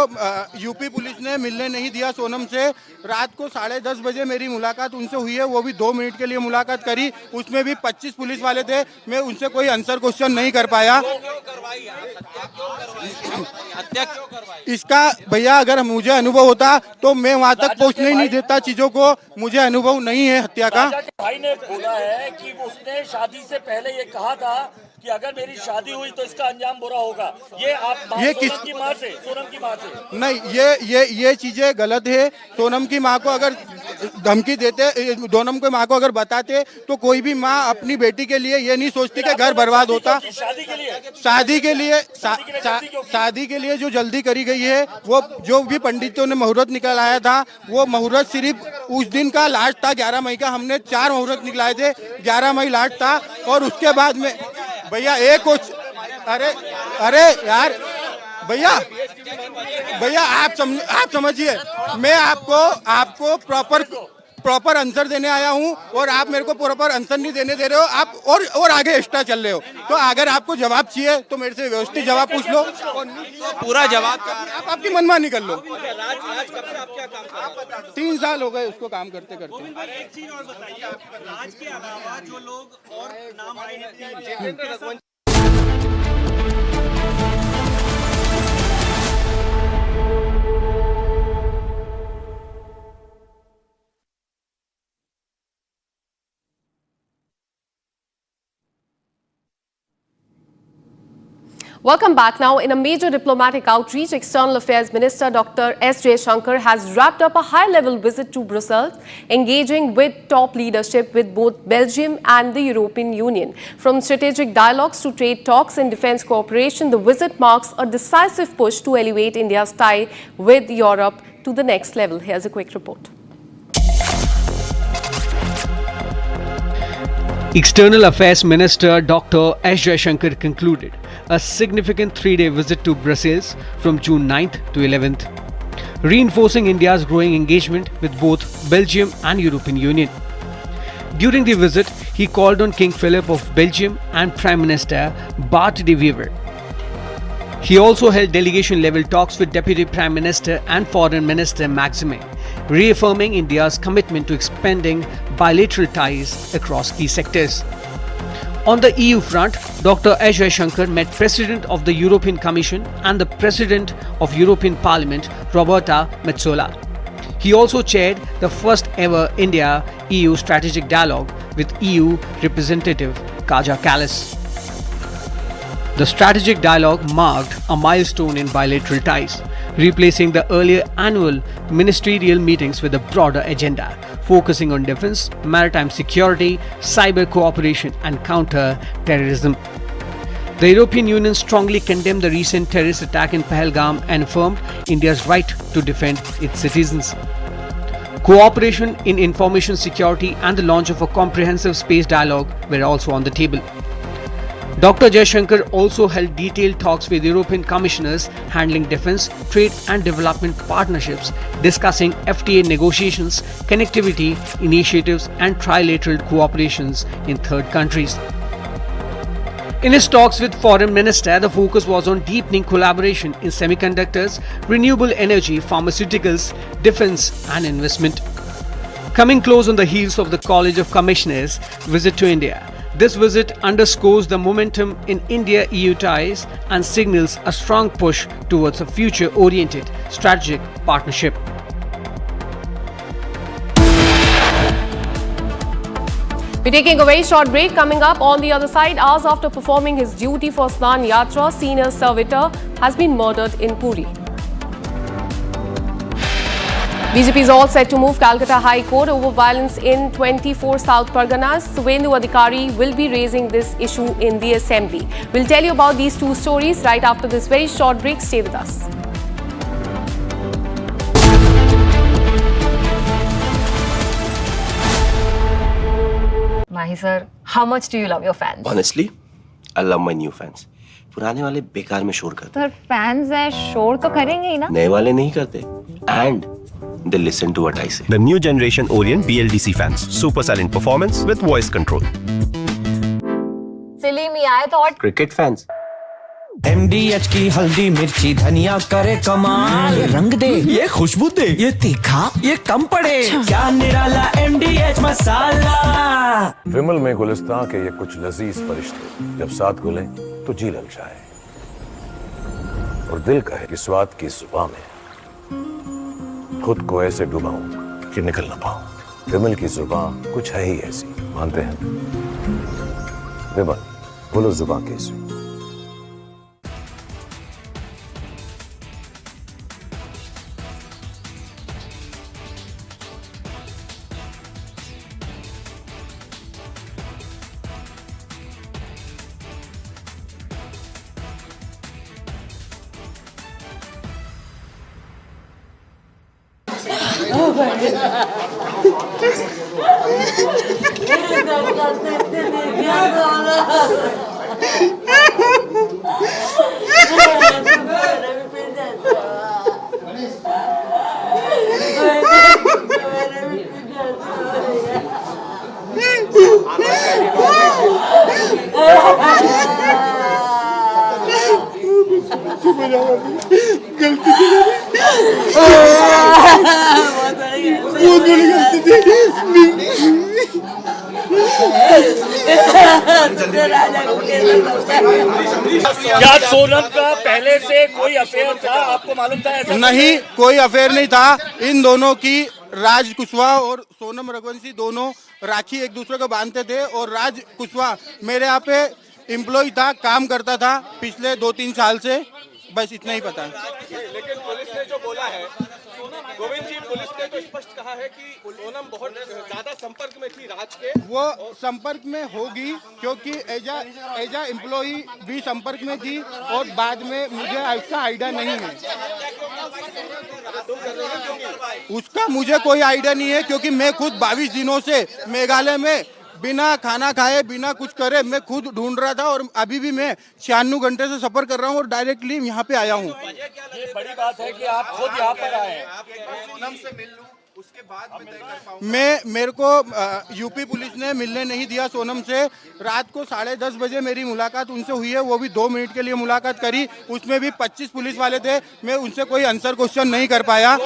यूपी पुलिस ने मिलने नहीं दिया सोनम से। रात को 10:30 बजे मेरी मुलाकात उनसे हुई है, वो भी 2 मिनट के लिए मुलाकात करी, उसमें भी 25 पुलिस वाले थे, मैं उनसे कोई आंसर क्वेश्चन नहीं कर पाया। इसका भैया अगर मुझे अनुभव होता तो मैं वहाँ तक पहुँचने ही नहीं देता चीजों को, मुझे अनुभव नहीं है हत्या का। भाई ने बोला है कि उसने शादी से पहले ये कहा था कि अगर मेरी शादी हुई तो इसका अंजाम बुरा होगा। ये आप सोनम की माँ से नहीं, ये चीजें गलत है। सोनम की माँ को अगर धमकी देते, सोनम की माँ को अगर बताते तो कोई भी माँ अपनी बेटी के लिए ये नहीं सोचती कि घर बर्बाद होता। शादी के लिए जो जल्दी करी गई है, वो जो भी पंडितों ने मुहूर्त निकलाया था, वो मुहूर्त सिर्फ उस दिन का लास्ट था 11 मई का। हमने 4 मुहूर्त निकलाए थे, 11 मई लास्ट था और उसके बाद में भैया एक कुछ अरे यार भैया आप समझिए, मैं आपको प्रॉपर आंसर देने आया हूँ और आप मेरे को प्रॉपर आंसर नहीं देने दे रहे हो, आप और आगे एक्स्ट्रा चल रहे हो। तो अगर आपको जवाब चाहिए तो मेरे से व्यवस्थित जवाब पूछ लो, पूरा जवाब आप आपकी मनमानी कर लो। 3 साल हो गए उसको काम करते करते। एक चीज और बताइए, राज के अलावा जो लोग और नाम आए हैं, Welcome back. Now, in a major diplomatic outreach, External Affairs Minister Dr. S. Jaishankar has wrapped up a high-level visit to Brussels, engaging with top leadership with both Belgium and the European Union. From strategic dialogues to trade talks and defence cooperation, the visit marks a decisive push to elevate India's tie with Europe to the next level. Here's a quick report. External Affairs Minister Dr. S. Jaishankar concluded a significant 3-day visit to Brussels from June 9th to 11th, reinforcing India's growing engagement with both Belgium and European Union. During the visit, he called on King Philip of Belgium and Prime Minister Bart de Wever. He also held delegation-level talks with Deputy Prime Minister and Foreign Minister Maxime, reaffirming India's commitment to expanding bilateral ties across key sectors. On the EU front, Dr. S. Jaishankar met President of the European Commission and the President of European Parliament, Roberta Metsola. He also chaired the first ever India-EU strategic dialogue with EU representative Kaja Kallas. The strategic dialogue marked a milestone in bilateral ties, replacing the earlier annual ministerial meetings with a broader agenda, focusing on defense, maritime security, cyber cooperation and counter-terrorism. The European Union strongly condemned the recent terrorist attack in Pahalgam and affirmed India's right to defend its citizens. Cooperation in information security and the launch of a comprehensive space dialogue were also on the table. Dr. Jaishankar also held detailed talks with European commissioners handling defence, trade and development partnerships, discussing FTA negotiations, connectivity initiatives and trilateral cooperations in third countries. In his talks with Foreign Minister, the focus was on deepening collaboration in semiconductors, renewable energy, pharmaceuticals, defence and investment. Coming close on the heels of the College of Commissioners' visit to India, this visit underscores the momentum in India-EU ties and signals a strong push towards a future-oriented strategic partnership. We're taking a very short break. Coming up on the other side, hours after performing his duty for Snan Yatra, senior servitor has been murdered in Puri. BJP is all set to move Calcutta High Court over violence in 24 South Parganas. Suvendu Adhikari will be raising this issue in the assembly. We'll tell you about these two stories right after this very short break. Stay with us. Mahi sir, how much do you love your fans? Honestly, I love my new fans. पुराने वाले बेकार में शोर करते sir fans हैं शोर तो करेंगे ही ना नए वाले नहीं करते and they listen to what I say. The new generation Orient BLDC fans. Super silent performance with voice control. सिली में आए तो और Cricket fans. MDH की हल्दी मिर्ची धनिया करे कमाल ये रंग दे ये खुशबू दे ये तीखा ये कम पड़े क्या निराला MDH मसाला विमल में गुलिस्तां के ये कुछ लजीज फरिश्ते जब साथ घुले तो जी ललचाए और दिल कहे कि स्वाद की जुबान में खुद को ऐसे डुबाऊं कि निकल ना पाऊं। विमल की जुबान कुछ है ही ऐसी, मानते हैं? विमल बोलो जुबान कैसी? क्या सोनम का पहले से कोई अफेयर था? आपको मालूम था ऐसा? नहीं, कोई अफेयर नहीं था। इन दोनों की राज कुशवाहा और सोनम रघुवंशी दोनों राखी एक दूसरे को बांधते थे और राज कुशवाहा मेरे यहाँ पे एम्प्लॉय था, काम करता था पिछले 2-3 साल से, बस इतना ही पता है। लेकिन पुलिस ने जो बोला है, गोविंद जी, पुलिस ने तो स्पष्ट कहा है कि सोनम बहुत ज्यादा संपर्क में थी राज के। वो संपर्क में होगी क्योंकि एजा एम्प्लॉय भी संपर्क में थी और बाद में मुझे इसका आइडिया नहीं है, उसका मुझे कोई आइडिया नहीं है क्योंकि मैं खुद 22 दिनों से मेघालय में बिना खाना खाए बिना कुछ करे मैं खुद ढूंढ रहा था और अभी भी मैं 96 घंटे से सफर कर रहा हूँ और डायरेक्टली यहाँ पे आया हूँ। ये बड़ी बात है कि आप खुद यहाँ पर आए हैं। सोनम से मिल लूं, उसके बाद मैं तय कर पाऊंगा। मेरे को यूपी पुलिस ने मिलने नहीं दिया सोनम से। रात को 10:30 बजे मेरी मुलाकात उनसे हुई है, वो भी 2 मिनट के लिए मुलाकात करी, उसमें भी 25 पुलिस वाले थे। मैं उनसे कोई आंसर क्वेश्चन नहीं कर पाया।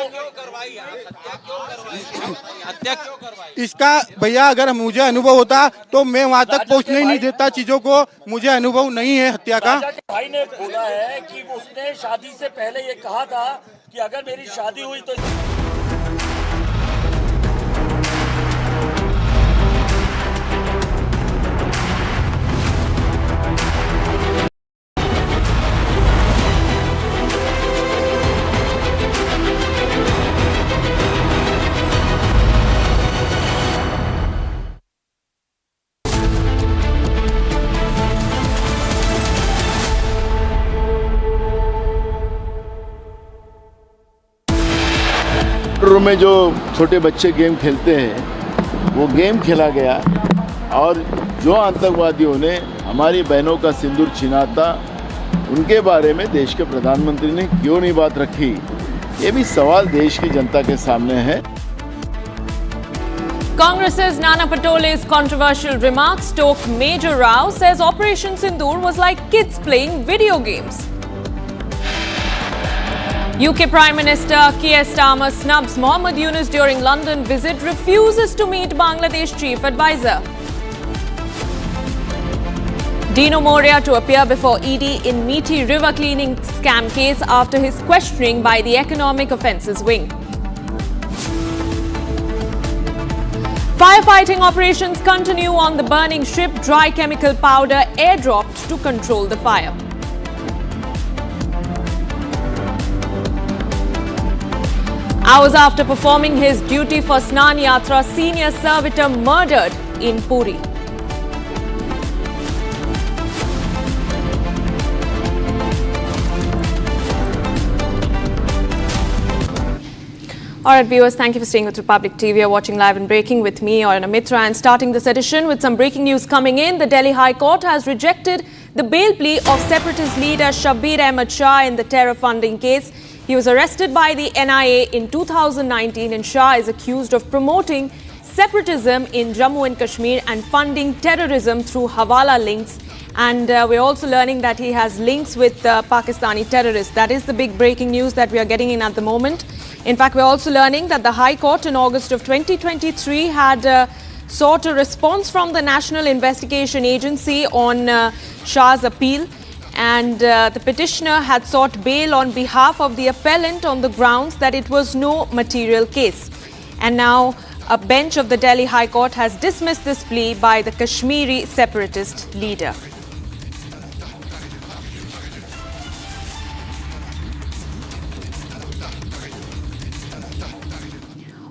इसका भैया अगर मुझे अनुभव होता तो मैं वहाँ तक पहुँचने ही नहीं देता चीजों को, मुझे अनुभव नहीं है हत्या का। भाई ने बोला है कि उसने शादी से पहले ये कहा था कि अगर मेरी शादी हुई तो में जो छोटे बच्चे गेम खेलते हैं वो गेम खेला गया और जो आतंकवादियों ने हमारी बहनों का सिंदूर छीना था उनके बारे में देश के प्रधानमंत्री ने क्यों नहीं बात रखी, ये भी सवाल देश की जनता के सामने है। Congress's Nana Patole's controversial remarks stoked major row, says Operation Sindoor was like kids playing video games. UK Prime Minister Keir Starmer snubs Mohammed Yunus during London visit, refuses to meet Bangladesh Chief Advisor. Dino Moria to appear before ED in meaty river cleaning scam case after his questioning by the Economic Offences Wing. Firefighting operations continue on the burning ship. Dry chemical powder airdropped to control the fire. Hours after performing his duty for Snan Yatra, senior servitor murdered in Puri. All right, viewers, thank you for staying with Republic TV. You're watching Live and Breaking with me, Aurana Mitra, and starting this edition with some breaking news coming in. The Delhi High Court has rejected the bail plea of separatist leader Shabbir Ahmed Shah in the terror funding case. He was arrested by the NIA in 2019 and Shah is accused of promoting separatism in Jammu and Kashmir and funding terrorism through Hawala links. And we're also learning that he has links with Pakistani terrorists. That is the big breaking news that we are getting in at the moment. In fact, we're also learning that the High Court in August of 2023 had sought a response from the National Investigation Agency on Shah's appeal. And the petitioner had sought bail on behalf of the appellant on the grounds that it was no material case. And now a bench of the Delhi High Court has dismissed this plea by the Kashmiri separatist leader.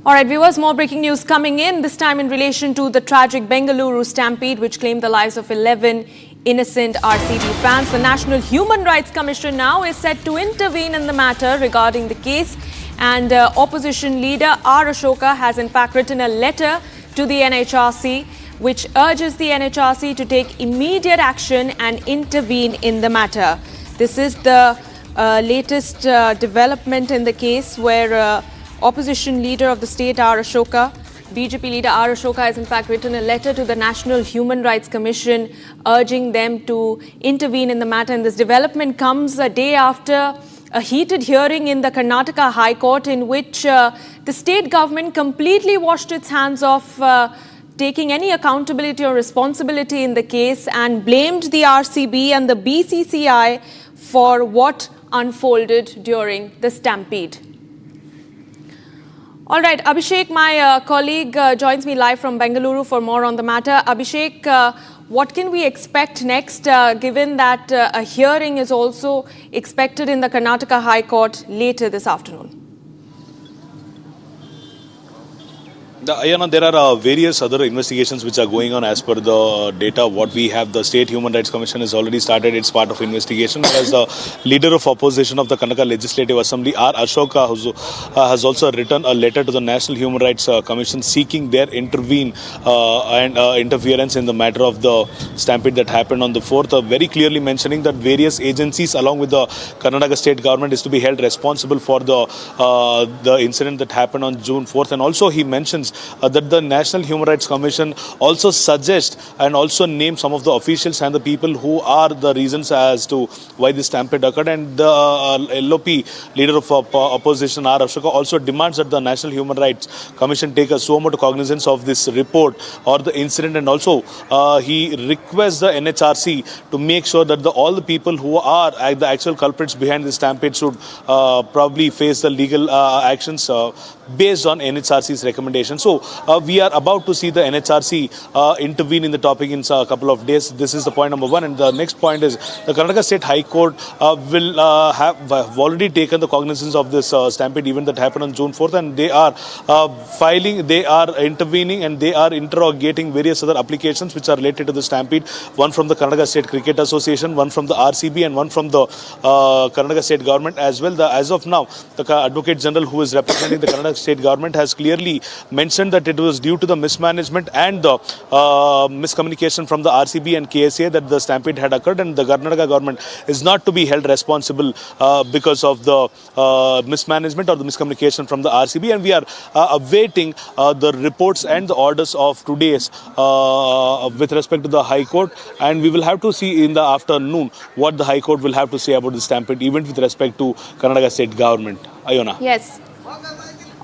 All right, viewers, more breaking news coming in, this time in relation to the tragic Bengaluru stampede, which claimed the lives of 11 innocent RCB fans. The National Human Rights Commission now is set to intervene in the matter regarding the case. And opposition leader R. Ashoka has in fact written a letter to the NHRC, which urges the NHRC to take immediate action and intervene in the matter. This is the latest development in the case where opposition leader of the state, R. Ashoka, BJP leader R. Ashoka has in fact written a letter to the National Human Rights Commission urging them to intervene in the matter. And this development comes a day after a heated hearing in the Karnataka High Court in which the state government completely washed its hands of taking any accountability or responsibility in the case and blamed the RCB and the BCCI for what unfolded during the stampede. All right, Abhishek, my colleague, joins me live from Bengaluru for more on the matter. Abhishek, what can we expect next, given that a hearing is also expected in the Karnataka High Court later this afternoon? Ayana, there are various other investigations which are going on as per the data. What we have, the State Human Rights Commission has already started its part of investigation. As the leader of opposition of the Karnataka Legislative Assembly, R. Ashoka, has also written a letter to the National Human Rights Commission seeking their interference in the matter of the stampede that happened on the 4th, very clearly mentioning that various agencies along with the Karnataka state government is to be held responsible for the incident that happened on June 4th. And also he mentions that the National Human Rights Commission also suggests and also name some of the officials and the people who are the reasons as to why this stampede occurred. And the LOP leader of opposition, R. Ashoka, also demands that the National Human Rights Commission take a suo motu cognizance of this report or the incident. And also he requests the NHRC to make sure that all the people who are the actual culprits behind this stampede should probably face the legal actions based on NHRC's recommendations. So we are about to see the NHRC intervene in the topic in a couple of days. This is the point number one. And the next point is the Karnataka State High Court will have already taken the cognizance of this stampede event that happened on June 4th. And they are they are intervening and they are interrogating various other applications which are related to the stampede. One from the Karnataka State Cricket Association, one from the RCB and one from the Karnataka State government as well. As of now, the Advocate General who is representing the Karnataka State government has clearly mentioned that it was due to the mismanagement and the miscommunication from the RCB and KSA that the stampede had occurred, and the Karnataka government is not to be held responsible because of the mismanagement or the miscommunication from the RCB. And we are awaiting the reports and the orders of today's with respect to the High Court, and we will have to see in the afternoon what the High Court will have to say about the stampede event with respect to Karnataka State government. Ayona. Yes.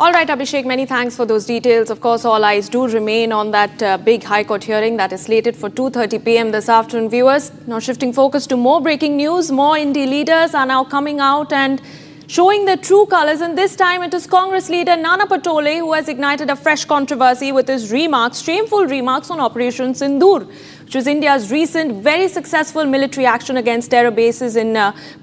All right, Abhishek, many thanks for those details. Of course, all eyes do remain on that big High Court hearing that is slated for 2:30 p.m. this afternoon. Viewers, now shifting focus to more breaking news. More indie leaders are now coming out and showing their true colors. And this time it is Congress leader Nana Patole who has ignited a fresh controversy with his remarks, shameful remarks on Operation Sindoor, which was India's recent very successful military action against terror bases in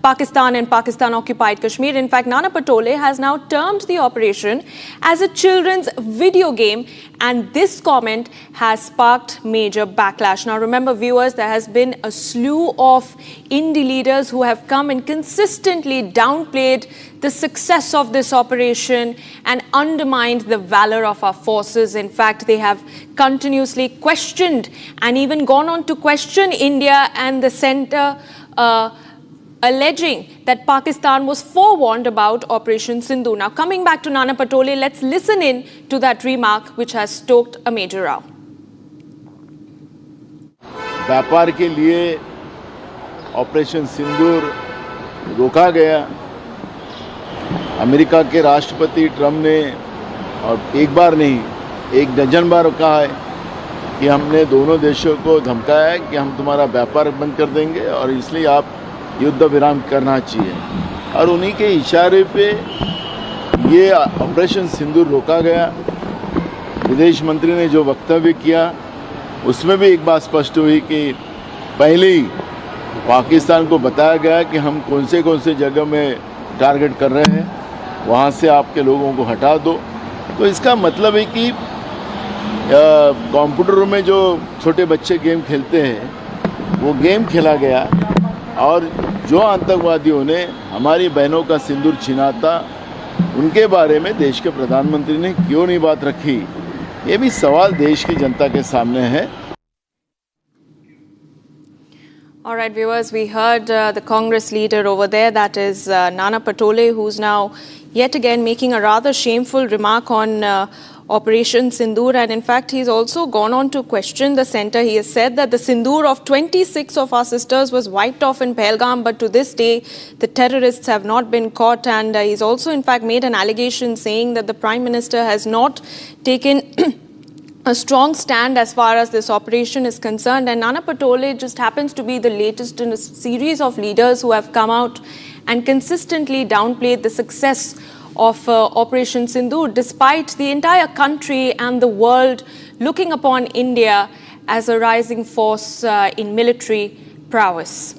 Pakistan and Pakistan-occupied Kashmir. In fact, Nana Patole has now termed the operation as a children's video game, and this comment has sparked major backlash. Now, remember, viewers, there has been a slew of indie leaders who have come and consistently downplayed the success of this operation and undermined the valor of our forces. In fact, they have continuously questioned and even gone on to question India and the centre, alleging that Pakistan was forewarned about Operation Sindoor. Now, coming back to Nana Patole, let's listen in to that remark which has stoked a major row. व्यापार के लिए operation सिंदूर रोका गया। America के राष्ट्रपति Trump ने और एक बार नहीं, एक डजन बार कहा है कि हमने दोनों देशों को धमकाया है कि हम तुम्हारा व्यापार बंद कर देंगे और इसलिए आप युद्ध विराम करना चाहिए। और उन्हीं के इशारे पे ये ऑपरेशन सिंदूर रोका गया। विदेश मंत्री ने जो वक्तव्य किया उसमें भी एक बात स्पष्ट हुई कि पहले ही पाकिस्तान को बताया गया कि हम कौन से जगह में टारगेट कर रहे हैं, वहाँ से आपके लोगों को हटा दो। तो इसका मतलब है कि कंप्यूटर में जो छोटे बच्चे गेम खेलते हैं वो गेम खेला गया और जो आतंकवादियों ने हमारी बहनों का सिंदूर छीना था उनके बारे में देश के प्रधानमंत्री ने क्यों नहीं बात रखी, ये भी सवाल देश की जनता के सामने है। All right, viewers, we heard the Congress leader over there, that is Nana Patole, who's now yet again making a rather shameful remark on Operation Sindoor. And in fact, he's also gone on to question the centre. He has said that the Sindoor of 26 of our sisters was wiped off in Pahalgam, but to this day, the terrorists have not been caught. And he's also, in fact, made an allegation saying that the Prime Minister has not taken a strong stand as far as this operation is concerned. And Nana Patole just happens to be the latest in a series of leaders who have come out and consistently downplayed the success of Operation Sindoor, despite the entire country and the world looking upon India as a rising force in military prowess.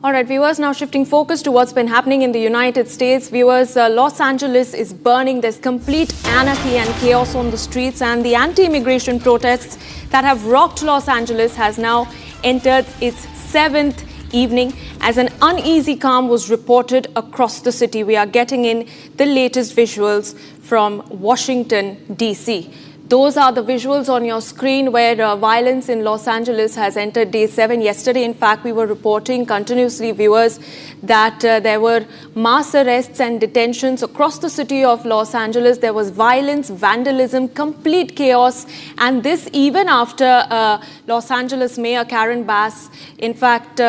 All right, viewers, now shifting focus to what's been happening in the United States. Viewers, Los Angeles is burning. There's complete anarchy and chaos on the streets, and the anti-immigration protests that have rocked Los Angeles has now entered its 7th evening as an uneasy calm was reported across the city. We are getting in the latest visuals from Washington, D.C. Those are the visuals on your screen where violence in Los Angeles has entered day 7. Yesterday, in fact, we were reporting continuously, viewers, that there were mass arrests and detentions across the city of Los Angeles. There was violence, vandalism, complete chaos. And this even after Los Angeles Mayor Karen Bass, in fact,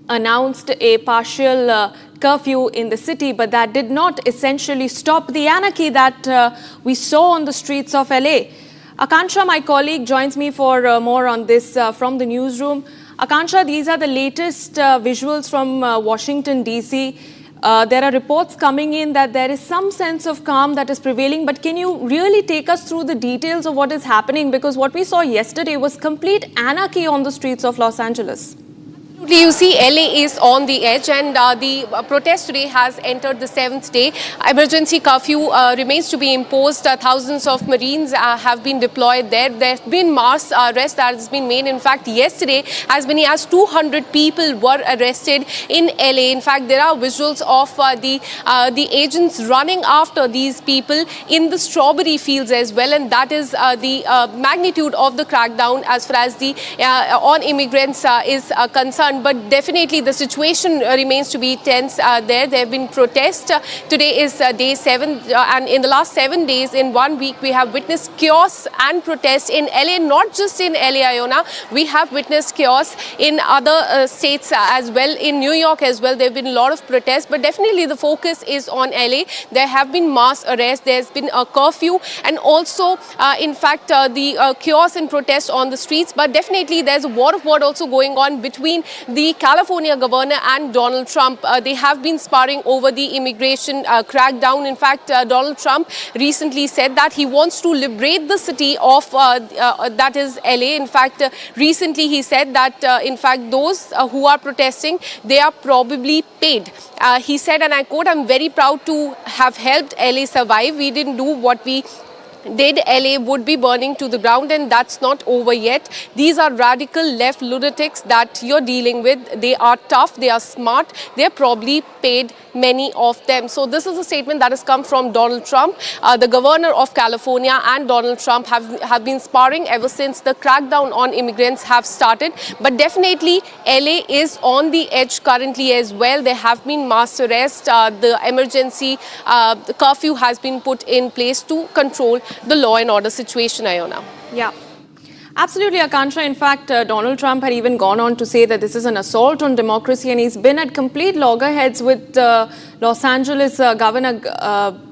announced a partial curfew in the city, but that did not essentially stop the anarchy that we saw on the streets of LA. Akansha, my colleague, joins me for more on this from the newsroom. Akansha, these are the latest visuals from Washington, D.C. There are reports coming in that there is some sense of calm that is prevailing, but can you really take us through the details of what is happening? Because what we saw yesterday was complete anarchy on the streets of Los Angeles. You see, LA is on the edge, and the protest today has entered the 7th day. Emergency curfew remains to be imposed. Thousands of Marines have been deployed there. There's been mass arrest that has been made. In fact, yesterday, as many as 200 people were arrested in LA. In fact, there are visuals of the agents running after these people in the strawberry fields as well, and that is the magnitude of the crackdown as far as the on immigrants is concerned. but definitely the situation remains to be tense there. There have been protests. Today is day 7, and in the last 7 days, in 1 week, we have witnessed chaos and protests in LA, not just in LA, Iona. We have witnessed chaos in other states as well, in New York as well. There have been a lot of protests, but definitely the focus is on LA. There have been mass arrests, there's been a curfew, and also, in fact, the chaos and protests on the streets. But definitely there's a war of word also going on between the California governor and Donald Trump. They have been sparring over the immigration crackdown. In fact, Donald Trump recently said that he wants to liberate the city of, that is LA. In fact, recently he said that, in fact, those who are protesting, they are probably paid. He said, and I quote, "I'm very proud to have helped LA survive. We didn't do what we did. LA would be burning to the ground, and that's not over yet. These are radical left lunatics that you're dealing with. They are tough, they are smart, they're probably paid, many of them." So this is a statement that has come from Donald Trump. The governor of California and Donald Trump have been sparring ever since the crackdown on immigrants have started. But definitely LA is on the edge currently as well. There have been mass arrests. The emergency the curfew has been put in place to control the law and order situation, Iona. Yeah. Absolutely, Akansha. In fact, Donald Trump had even gone on to say that this is an assault on democracy, and he's been at complete loggerheads with Los Angeles Governor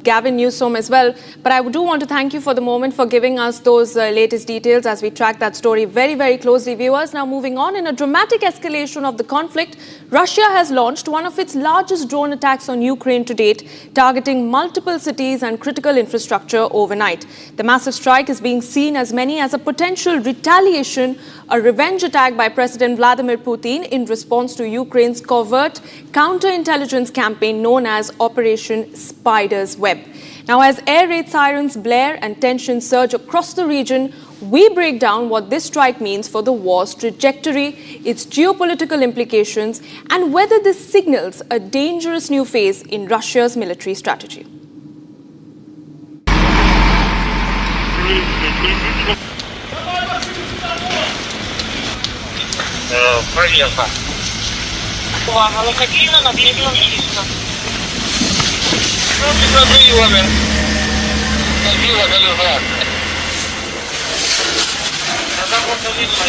Gavin Newsom as well. But I do want to thank you for the moment for giving us those latest details as we track that story very, very closely. Viewers, now moving on, in a dramatic escalation of the conflict, Russia has launched one of its largest drone attacks on Ukraine to date, targeting multiple cities and critical infrastructure overnight. The massive strike is being seen as many as a potential retaliation, a revenge attack by President Vladimir Putin in response to Ukraine's covert counterintelligence campaign known as Operation Spider's Web. Now, as air raid sirens blare and tensions surge across the region, we break down what this strike means for the war's trajectory, its geopolitical implications, and whether this signals a dangerous new phase in Russia's military strategy. Проверка. Ладно, ну какие на двигатель чисто. Ну, приготовилами. Набила лежат. Тогда можно видно.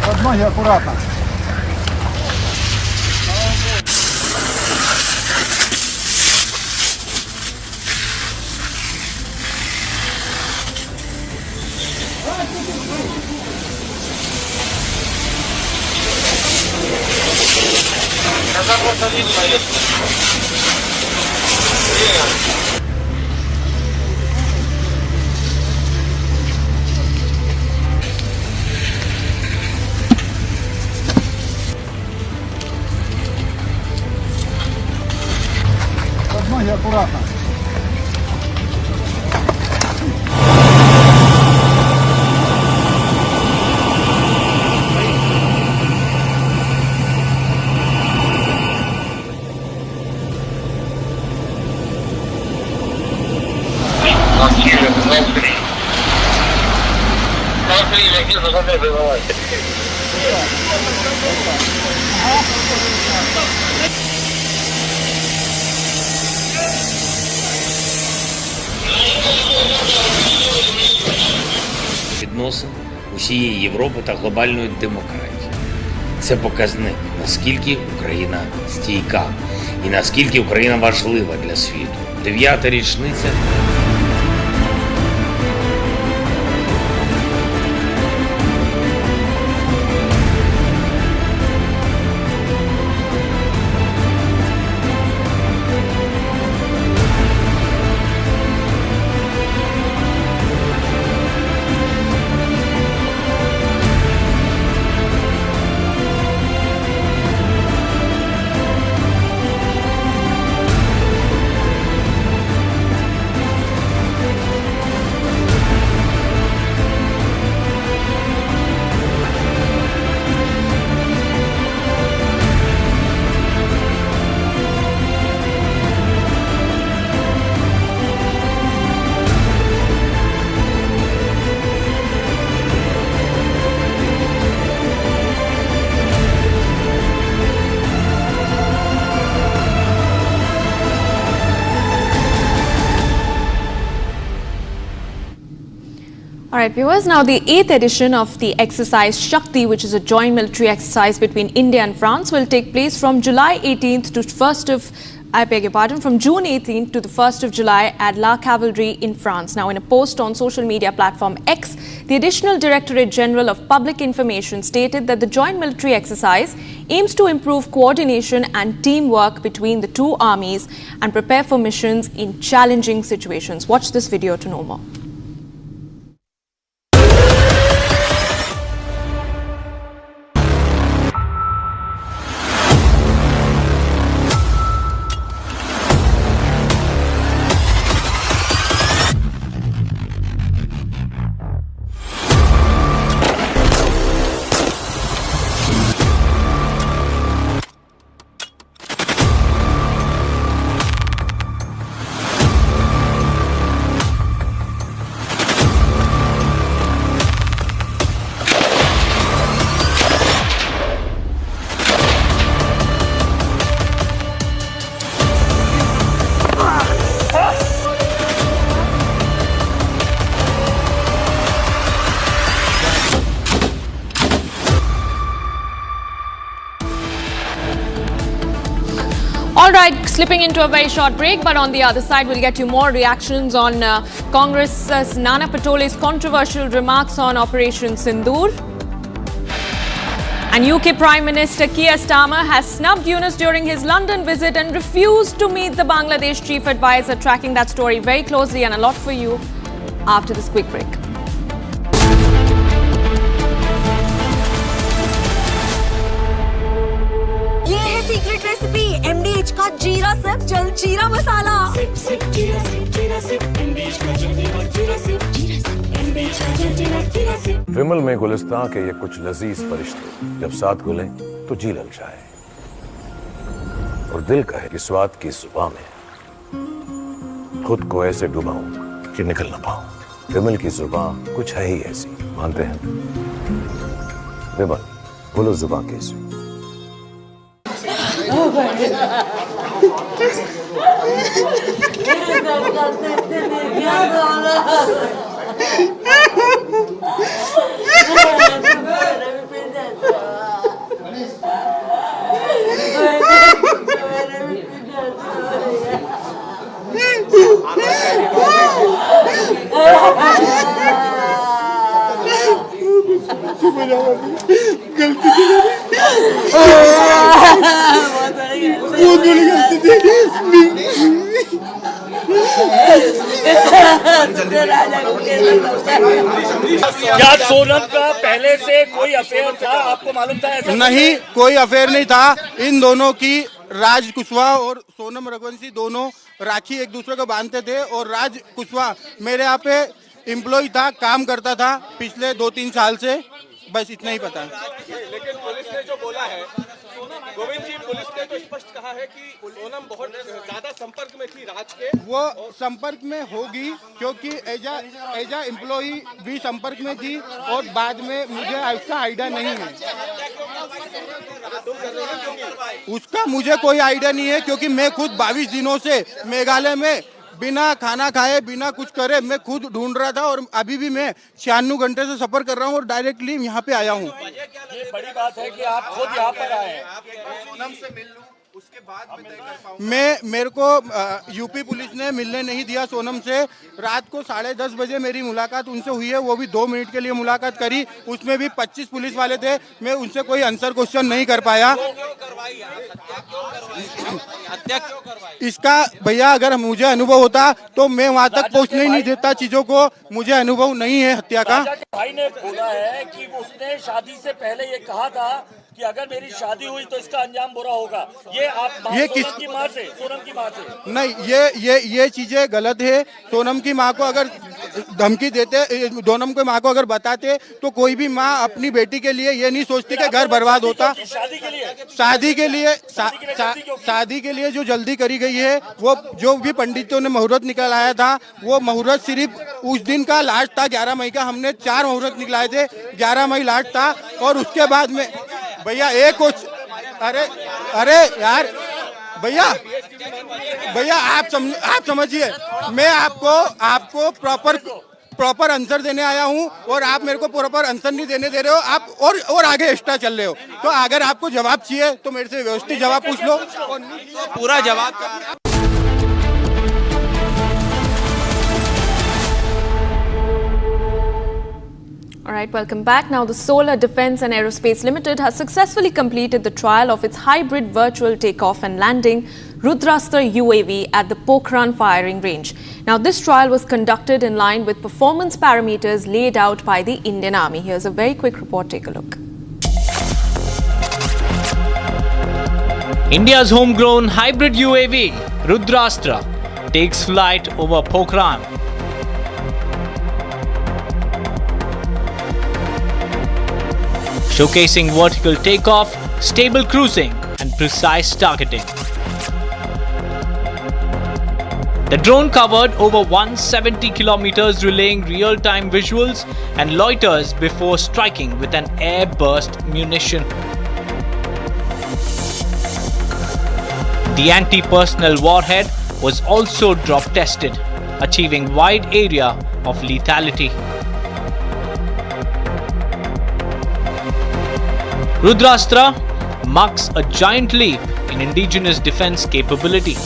Под ноги аккуратно. Тогда можно видно. Под ноги аккуратно. Відносин усієї Європи та глобальної демократії. Це показник, наскільки Україна стійка і наскільки Україна важлива для світу. 9-та річниця All right, viewers, now the 8th edition of the exercise Shakti, which is a joint military exercise between India and France, will take place from July 18th to 1st of, I beg your pardon, from June 18th to the 1st of July at La Cavalry in France. Now, in a post on social media platform X, the Additional Directorate General of Public Information stated that the joint military exercise aims to improve coordination and teamwork between the two armies and prepare for missions in challenging situations. Watch this video to know more. All right, slipping into a very short break, but on the other side, we'll get you more reactions on Congress's Nana Patole's controversial remarks on Operation Sindoor. And UK Prime Minister Keir Starmer has snubbed Yunus during his London visit and refused to meet the Bangladesh chief advisor. Tracking that story very closely and a lot for you after this quick break. ये है secret recipe MDH का जीरा SIP jaljeera मसाला। SIP SIP जीरा SIP MDH का jaljeera SIP MDH का jaljeera SIP. विमल में गुलिस्तां के ये कुछ लजीज फरिश्ते जब साथ घुलें तो जी ललचाए और दिल कहे कि स्वाद की जुबान में खुद को ऐसे डुबाऊं कि निकल ना पाऊं। विमल की जुबान कुछ है ही ऐसी, मानते हैं? विमल बोलो जुबान कैसी? क्या सोनम का पहले से कोई अफेयर था? आपको मालूम था? ऐसा नहीं, कोई अफेयर नहीं था। इन दोनों की राज कुशवाहा और सोनम रघुवंशी दोनों राखी एक दूसरे को बांधते थे और राज कुशवाहा मेरे यहाँ पे एम्प्लॉय था, काम करता था पिछले 2-3 साल से, बस इतना ही पता है। लेकिन पुलिस ने जो बोला है, गोविंद जी, पुलिस ने तो स्पष्ट कहा है कि सोनम बहुत ज्यादा संपर्क में थी राज के। वो संपर्क में होगी क्योंकि एजा एम्प्लॉई भी संपर्क में थी और बाद में मुझे इसका आइडिया नहीं है, उसका मुझे कोई आइडिया नहीं है क्योंकि मैं खुद 22 दिनों से मेघालय में बिना खाना खाए बिना कुछ करे मैं खुद ढूंढ रहा था और अभी भी मैं 96 घंटे से सफर कर रहा हूँ और डायरेक्टली यहाँ पे आया हूँ। ये बड़ी बात है कि आप खुद यहाँ पर आए हैं। सोनम से मिल लूं, उसके बाद मैं तय कर पाऊंगा। मेरे को यूपी पुलिस ने मिलने नहीं दिया सोनम से। रात को 10:30 बजे मेरी मुलाकात उनसे हुई है, वो भी 2 मिनट के लिए मुलाकात करी, उसमें भी 25 पुलिस वाले थे। मैं उनसे कोई आंसर क्वेश्चन नहीं कर पाया। इसका भैया अगर मुझे अनुभव होता तो मैं वहाँ तक पहुँचने ही नहीं देता चीजों को, मुझे अनुभव नहीं है हत्या का। भाई ने बोला है कि उसने शादी से पहले ये कहा था कि अगर मेरी शादी हुई तो इसका अंजाम बुरा होगा। ये आप सोनम की माँ से नहीं, ये चीजें गलत है। सोनम की माँ को अगर धमकी देते, सोनम की माँ को अगर बताते तो कोई भी माँ अपनी बेटी के लिए ये नहीं सोचती कि घर बर्बाद होता। शादी के लिए जो जल्दी करी गई है, वो जो भी पंडितों ने मुहूर्त निकलाया था, वो मुहूर्त सिर्फ उस दिन का लास्ट था 11 मई का। हमने 4 मुहूर्त निकलाए थे, 11 मई लास्ट था और उसके बाद में भैया एक कुछ अरे यार भैया आप समझिए, मैं आपको प्रॉपर आंसर देने आया हूं और आप मेरे को प्रॉपर आंसर नहीं देने दे रहे हो। आप और आगे एक्स्ट्रा चल रहे हो। तो अगर आपको जवाब चाहिए तो मेरे से व्यवस्थित जवाब पूछ लो। पूरा जवाब All right, welcome back. Now, the Solar Defence and Aerospace Limited has successfully completed the trial of its hybrid virtual takeoff and landing Rudrastra UAV at the Pokhran firing range. Now, this trial was conducted in line with performance parameters laid out by the Indian Army. Here's a very quick report. Take a look. India's homegrown hybrid UAV, Rudrastra, takes flight over Pokhran. Showcasing vertical takeoff, stable cruising, and precise targeting. The drone covered over 170 kilometers, relaying real-time visuals and loiters before striking with an air-burst munition. The anti-personnel warhead was also drop-tested, achieving wide area of lethality. Rudrastra marks a giant leap in indigenous defense capability.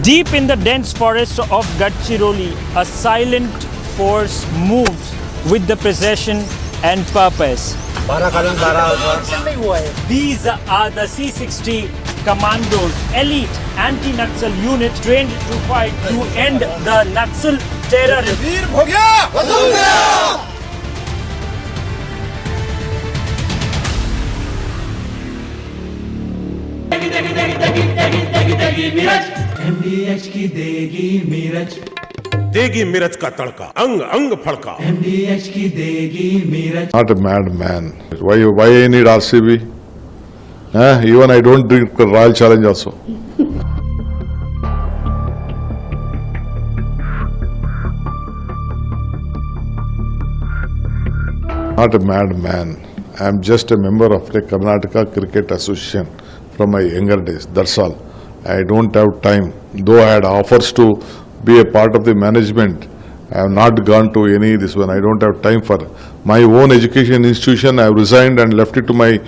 Deep in the dense forest of Gadchiroli, a silent force moves with the precision and purpose. These are the C-60 Commandos, elite anti-Naxal unit trained to fight to end the Naxal terrorism. MDH की देगी मीरज, देगी मिर्च का तड़का, अंग अंग फड़का। MDH की देगी Miraj. Not a mad man. Why I need RCB? Even I don't drink Royal Challenge also. Not a mad man. I am just a member of the Karnataka Cricket Association from my younger days. That's all. I don't have time. Though I had offers to be a part of the management, I have not gone to any this one. I don't have time for my own education institution. I have resigned and left it to my